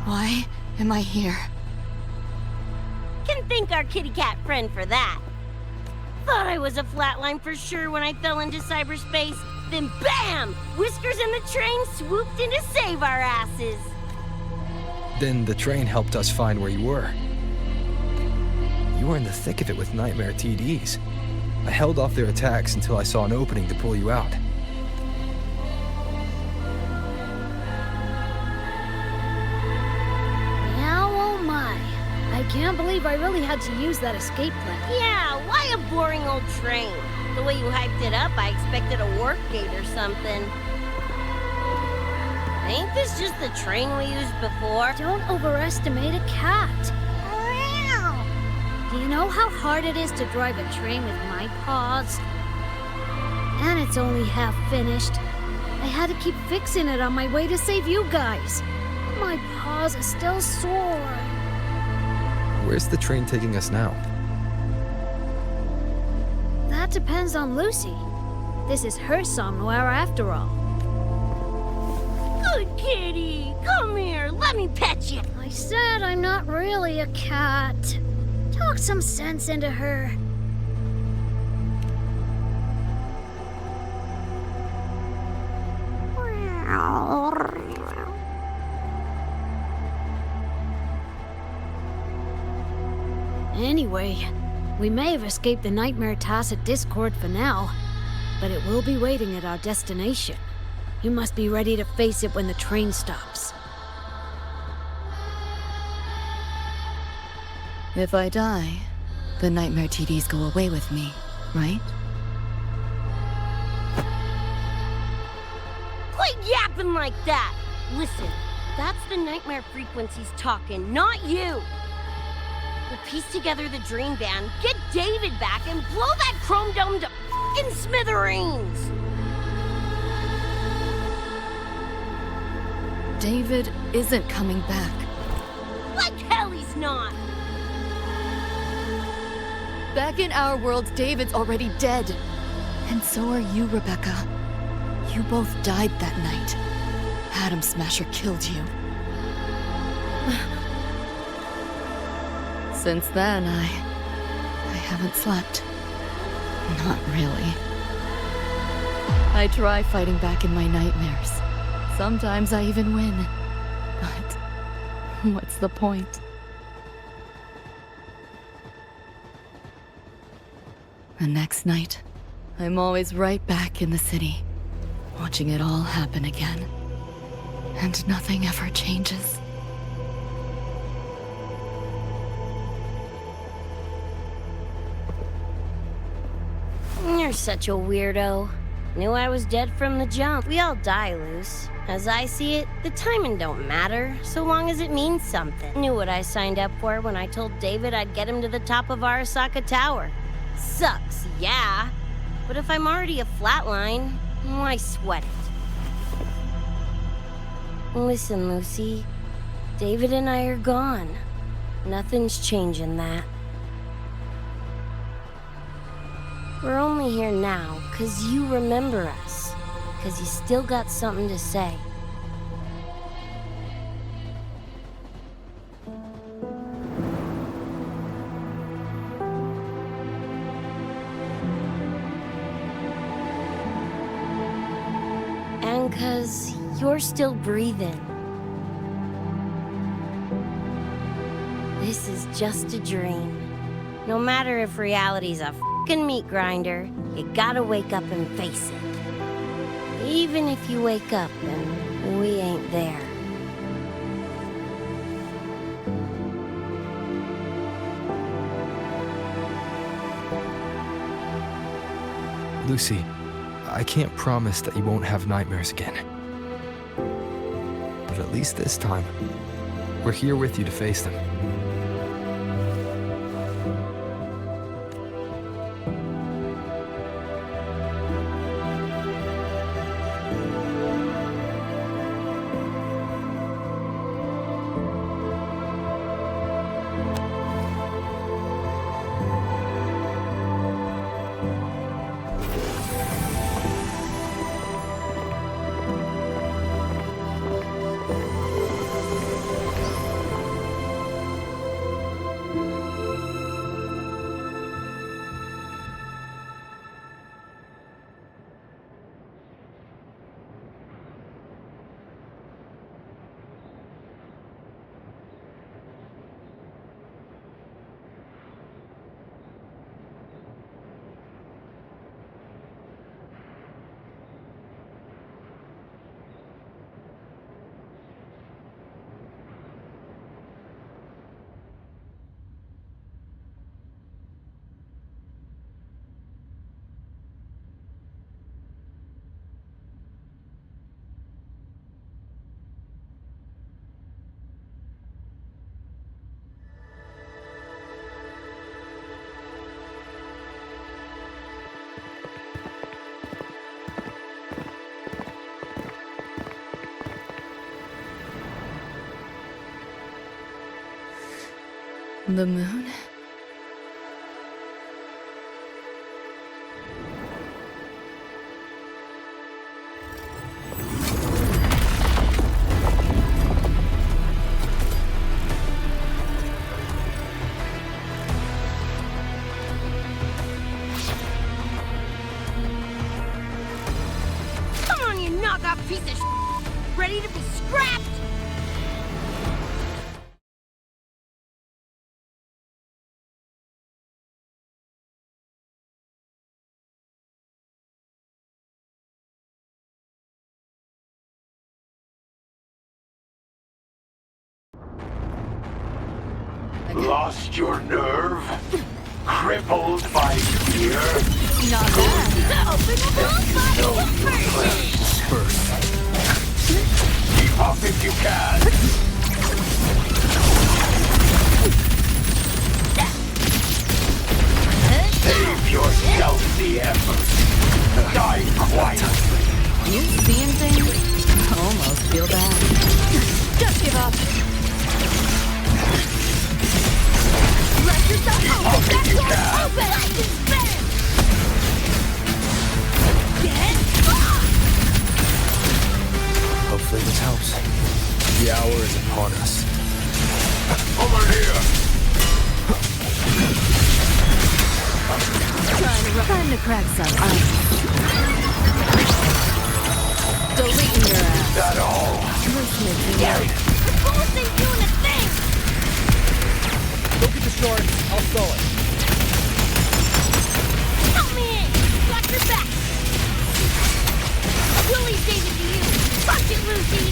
I: Why am I here?
L: Can thank our kitty cat friend for that. Thought I was a flatline for sure when I fell into cyberspace. Then BAM! Whiskers and the train swooped in to save our asses.
C: Then the train helped us find where you were. You were in the thick of it with Nightmare TDs. I held off their attacks until I saw an opening to pull you out.
K: Now, oh my. I can't believe I really had to use that escape plan.
L: Yeah, why a boring old train? The way you hyped it up, I expected a warp gate or something. Ain't this just the train we used before?
K: Don't overestimate a cat. Do you know how hard it is to drive a train with my paws? And it's only half finished. I had to keep fixing it on my way to save you guys. My paws are still sore.
C: Where's the train taking us now?
K: That depends on Lucy. This is her somnolor after all.
L: Good kitty! Come here, let me pet you!
K: I said I'm not really a cat. Talk some sense into her. Anyway,
N: We may have escaped the Nightmare Tacit Discord for now, but it will be waiting at our destination. You must be ready to face it when the train stops.
D: If I die, the Nightmare TDs go away with me, right?
L: Quit yapping like that! Listen, that's the nightmare frequencies talking, not you! We'll piece together the dream band, get David back, and blow that chrome dome to f***ing smithereens!
D: David isn't coming back.
L: Like hell he's not!
D: Back in our world, David's already dead. And so are you, Rebecca. You both died that night. Atom Smasher killed you. Since then, I haven't slept. Not really. I try fighting back in my nightmares. Sometimes I even win. But what's the point? The next night, I'm always right back in the city, watching it all happen again. And nothing ever changes.
L: You're such a weirdo. Knew I was dead from the jump. We all die, Luce. As I see it, the timing don't matter, so long as it means something. Knew what I signed up for when I told David I'd get him to the top of Arasaka Tower. Sucks, yeah. But if I'm already a flatline, why sweat it? Listen, Lucy. David and I are gone. Nothing's changing that. We're only here now 'cause you remember us. 'Cause you still got something to say. And 'cause you're still breathing. This is just a dream. No matter if reality's a f***ing meat grinder, you gotta wake up and face it. Even if you wake up and we ain't there.
C: Lucy, I can't promise that you won't have nightmares again. But at least this time, we're here with you to face them.
D: The moon?
L: Come on, you knockoff piece of shit! Ready to be scrapped?
J: Lost your nerve? Crippled by fear?
I: Not bad.
J: No place. Keep up if you can. Save yourself the effort. Die quietly.
D: You seeing things? Almost feel bad.
I: Just give up.
M: Let yourself
J: Keep
M: open!
J: up if
M: That
J: you
M: door's
J: can.
M: open! Light is better! Get
C: Hopefully this helps. The hour is upon us.
J: Over here.
D: Time to crack some ice. Deleting your ass.
J: That all.
D: This makes me nervous.
M: the bull's ain't doing a thing!
F: Go get the shorts. I'll sew it.
M: Help me in! Got your back! Willie gave it to you! Fuck it, Lucy!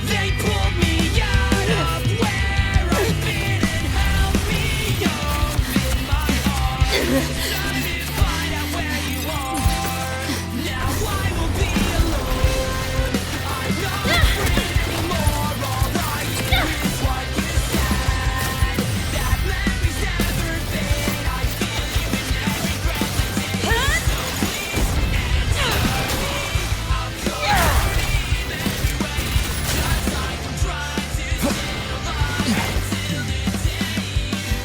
O: They pulled me out of where I've been and held me open my heart. Time to find out where you are. Now I will be alone. I'm not afraid anymore. All I hear is what you said. That memory's never fade. I feel you in every breath you take. So please answer me. I'll go believe every way. Just like I'm trying to stay alive until the day you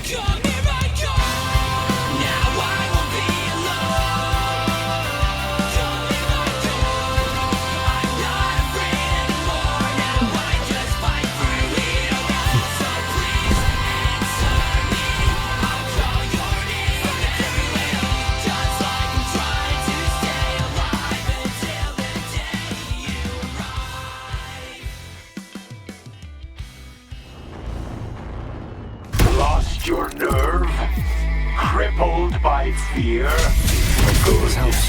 O: Come here I come. Now I won't be alone. Come here I come. I'm not afraid anymore. Now I just fight through it all. So please answer me. I'll call your name everywhere. Just like I'm trying to stay alive until the day you arrive.
J: Lost your nerve? Crippled by fear?
C: This helps.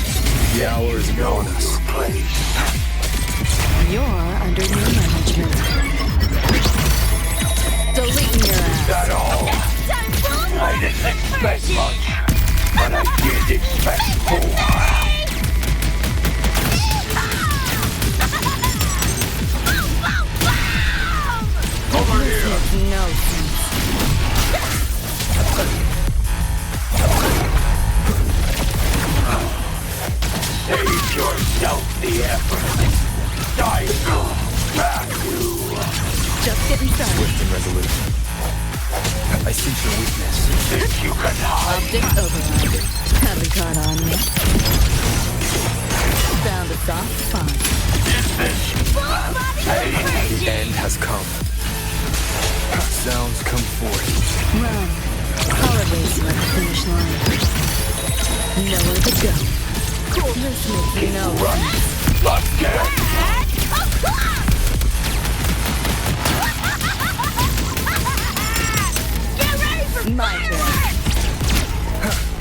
C: The hour is upon us.
J: Place.
D: You're under new management. Deleting your ass.
J: That all. I didn't expect much, but I did expect more. Over here.
D: No sense.
J: Save yourself the effort. Cycle back to.
D: Just getting started.
C: Swift and resolute. I sense your weakness.
J: Think you can hide?
D: Optic override. Haven't caught on yet. Found a soft spot.
J: Is this pain?
C: The end has come. Sounds come forth.
D: Run. Solid race at the finish line. Nowhere to go. Cool. This makes me know.
J: Again.
M: Get ready for
D: My turn.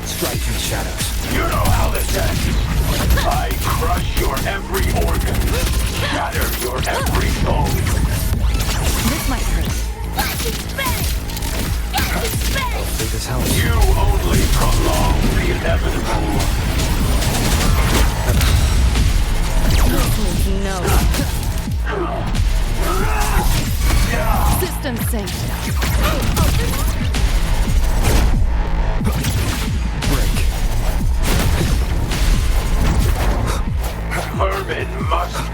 C: Strike in the shadows.
J: You know how this ends. I crush your every organ. Shatter your every bone.
D: This might hurt.
M: Watch it spinning! Get it spinning!
C: Hopefully this helps.
J: You only prolong the inevitable.
D: No. System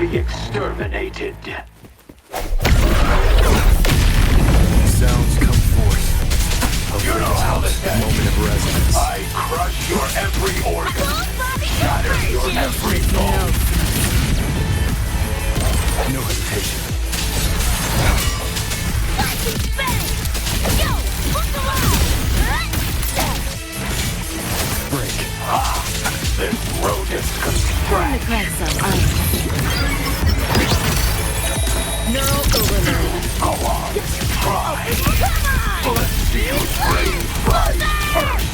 J: be exterminated.
C: Sounds come forth.
J: You know how this ends.
C: Moment of resonance.
J: I crush your every organ, shatter your every bone.
C: No hesitation. Break.
J: This rodent constrained.
D: Neural overload.
J: Go on, try. Let's see whose brain fries first.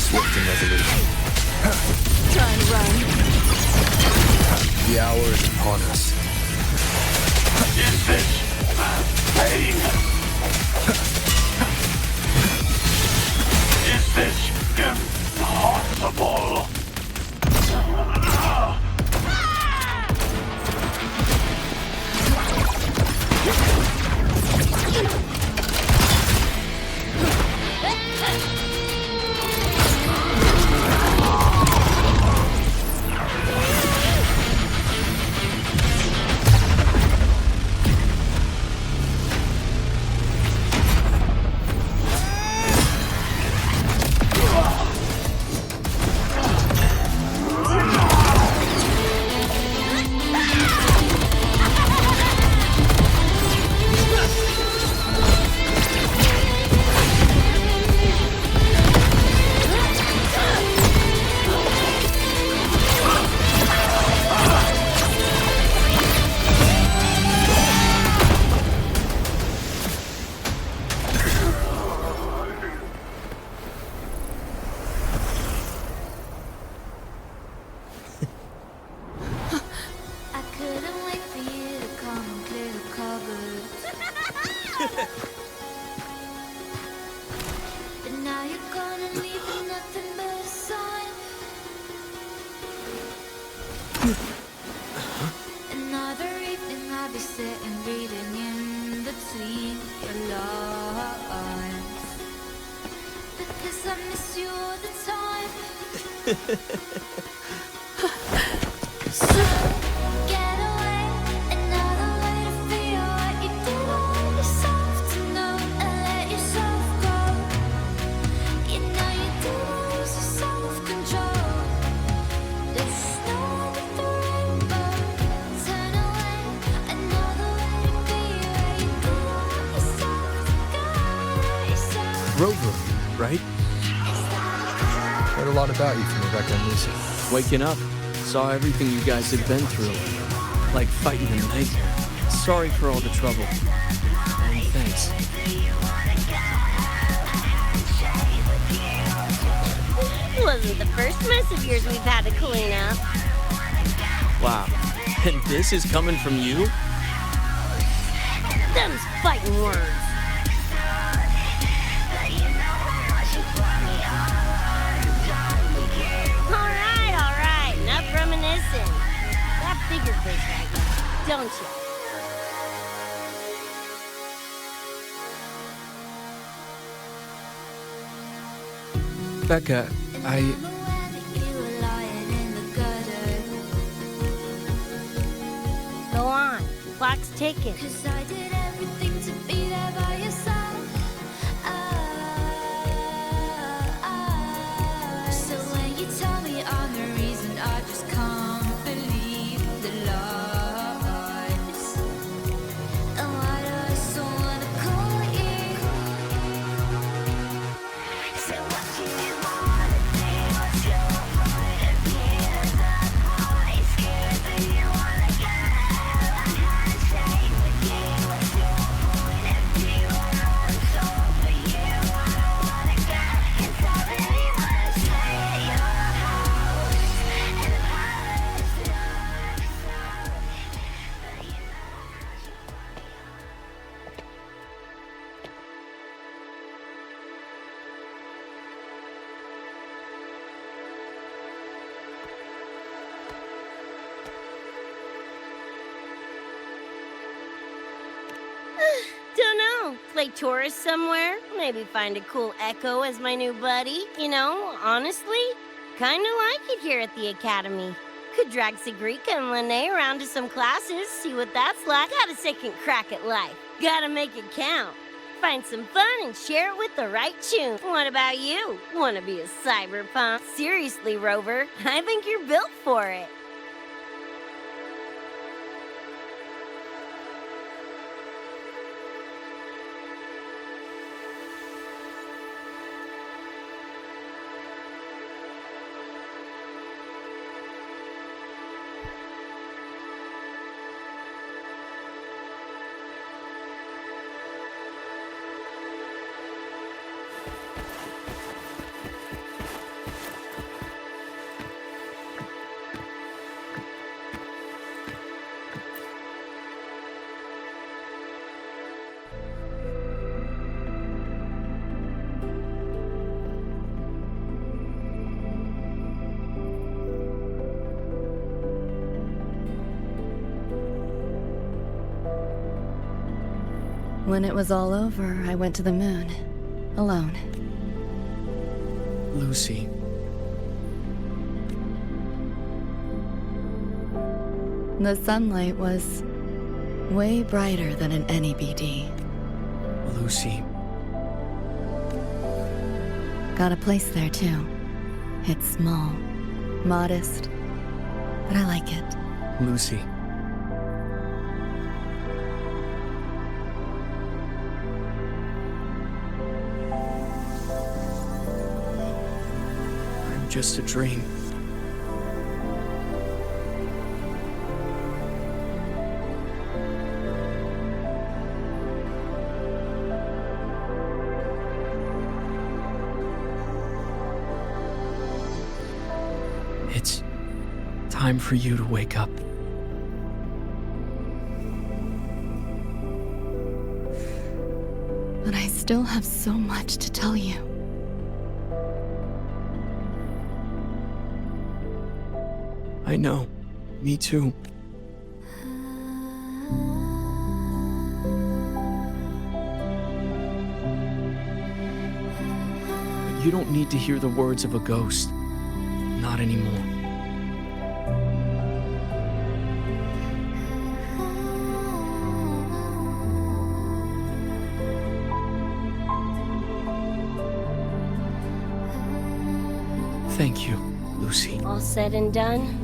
C: Swift and resolute.
D: Try and run.
C: The hour is upon us.
J: Is this pain? Is this impossible?
C: Rover, right? Heard a lot about you from Rebecca and Lisa.
H: Waking up, saw everything you guys had been through. Like fighting a nightmare. Sorry for all the trouble. And thanks.
L: Wasn't the first mess of yours we've had to clean up.
H: Wow. And this is coming from you?
L: Them's fighting words. All right. Enough reminiscing. That bigger fish right now, don't you?
C: Becca,
L: Go on. Clock's ticking. Don't know. Play tourist somewhere? Maybe find a cool Echo as my new buddy? You know, honestly, Kinda like it here at the Academy. Could drag Sigrika and Lene around to some classes, see what that's like. Got a second crack at life. Gotta make it count. Find some fun and share it with the right tune. What about you? Wanna be a cyberpunk? Seriously, Rover, I think you're built for it.
D: When it was all over, I went to the moon. Alone.
H: Lucy.
D: The sunlight was way brighter than in any BD.
H: Lucy.
D: Got a place there too. It's small, modest, but I like it.
H: Lucy. I'm just a dream. It's time for you to wake up.
D: But I still have so much to tell you.
H: I know. Me too. But you don't need to hear the words of a ghost. Not anymore. Thank you, Lucy.
L: All said and done?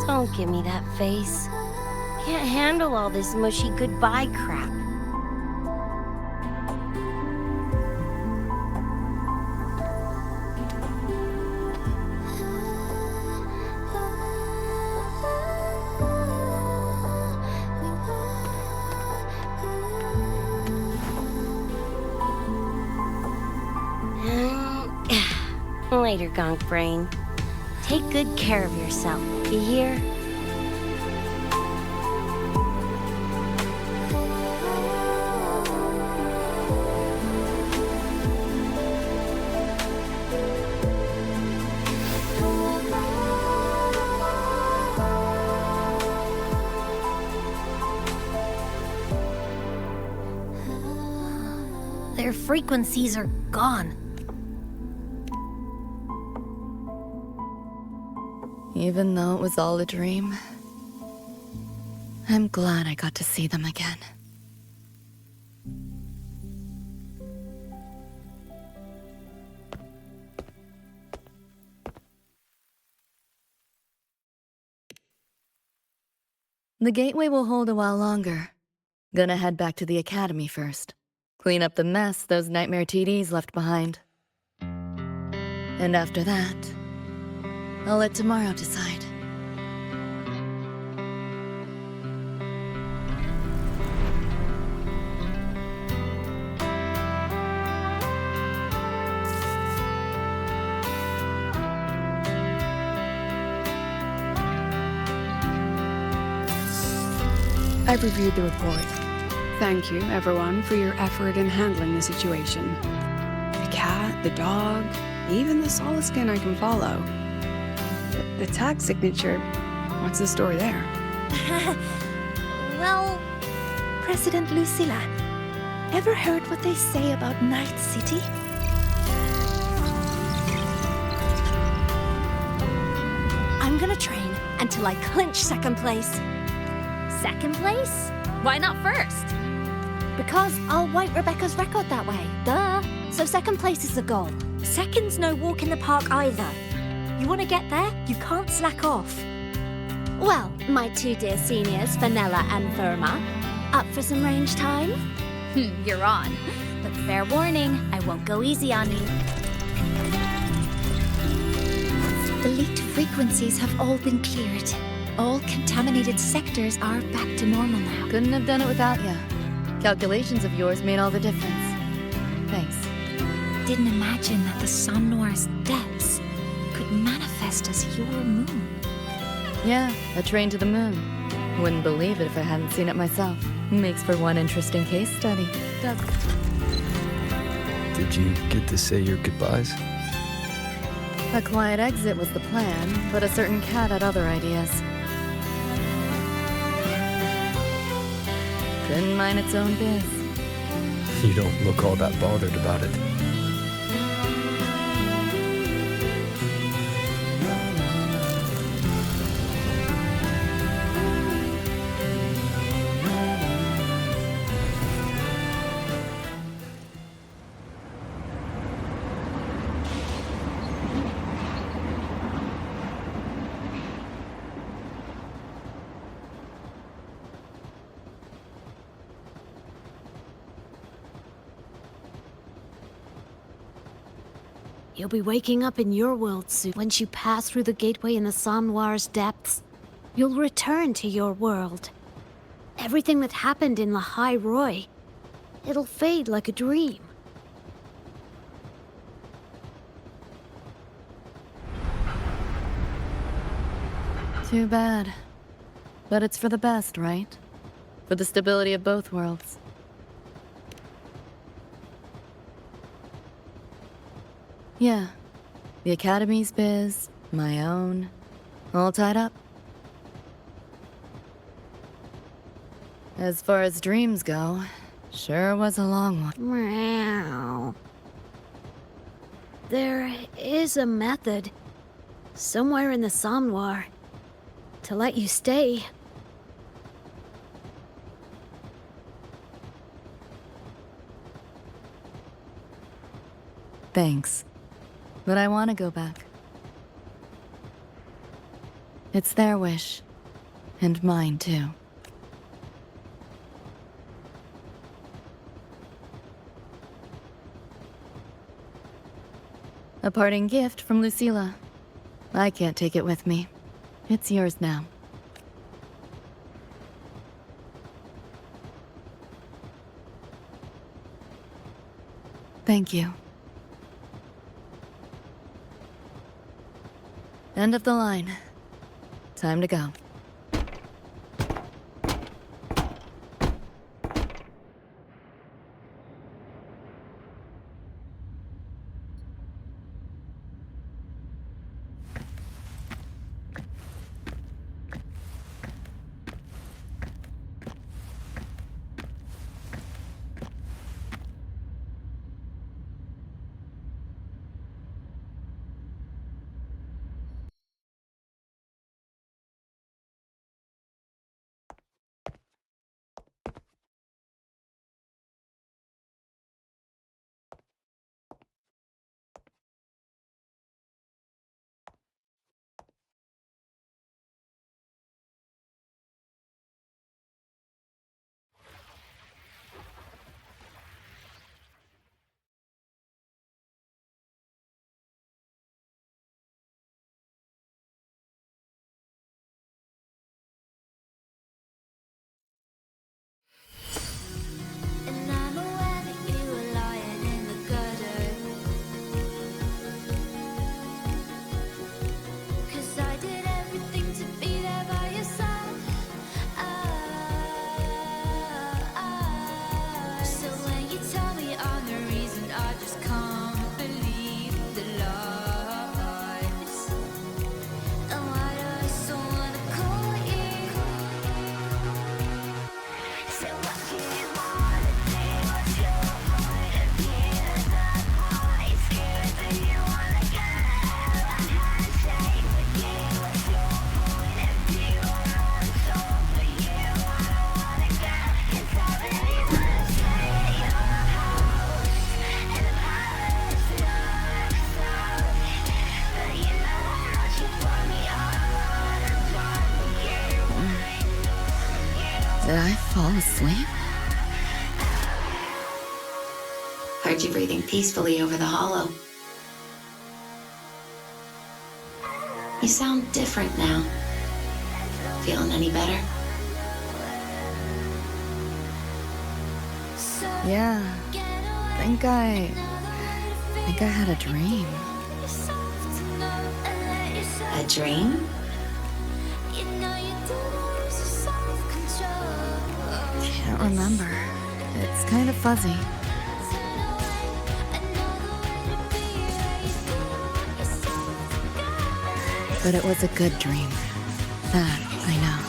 L: Don't give me that face. Can't handle all this mushy goodbye crap. Later, Gonk Brain. Take good care of yourself. You hear?
A: Their frequencies are gone.
D: Even though it was all a dream, I'm glad I got to see them again. The gateway will hold a while longer. Gonna head back to the academy first. Clean up the mess those nightmare TDs left behind. And after that, I'll let tomorrow decide.
P: I've reviewed the report. Thank you, everyone, for your effort in handling the situation. The cat, the dog, even the solid skin I can follow. The tag signature, what's the story there?
K: Well, President Lucilla, ever heard what they say about Night City? I'm gonna train until I clinch second place.
Q: Second place? Why not first?
K: Because I'll wipe Rebecca's record that way. Duh. So second place is the goal.
Q: Second's no walk in the park either. You want to get there? You can't slack off.
K: Well, my two dear seniors, Vanilla and Verma, up for some range time?
Q: You're on. But fair warning, I won't go easy on you.
B: The leaked frequencies have all been cleared. All contaminated sectors are back to normal now.
D: Couldn't have done it without you. Calculations of yours made all the difference. Thanks.
B: Didn't imagine that the Somnoir's depths could manifest as your moon.
D: Yeah, a train to the moon. Wouldn't believe it if I hadn't seen it myself. Makes for one interesting case study, doesn't it?
C: Did you get to say your goodbyes?
D: A quiet exit was the plan, but a certain cat had other ideas. Couldn't mind its own biz.
C: You don't look all that bothered about it.
N: You'll be waking up in your world soon. Once you pass through the gateway in the Somnoir's depths, you'll return to your world. Everything that happened in La High Roy, it'll fade like a dream.
D: Too bad. But it's for the best, right? For the stability of both worlds. Yeah. The Academy's biz, my own, all tied up. As far as dreams go, sure was a long one.
N: Meow. There is a method, somewhere in the Somnoir, to let you stay.
D: Thanks. But I want to go back. It's their wish. And mine, too. A parting gift from Lucilla. I can't take it with me. It's yours now. Thank you. End of the line. Time to go. Did I fall asleep?
B: Heard you breathing peacefully over the hollow. You sound different now. Feeling any better?
D: Yeah. Think I had a dream.
B: A dream?
D: Can't remember. It's kind of fuzzy. But it was a good dream. That I know.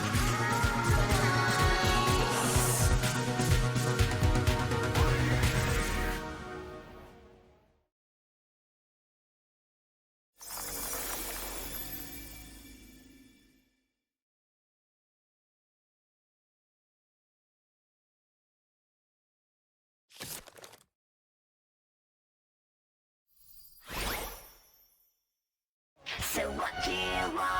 G: So what do you want?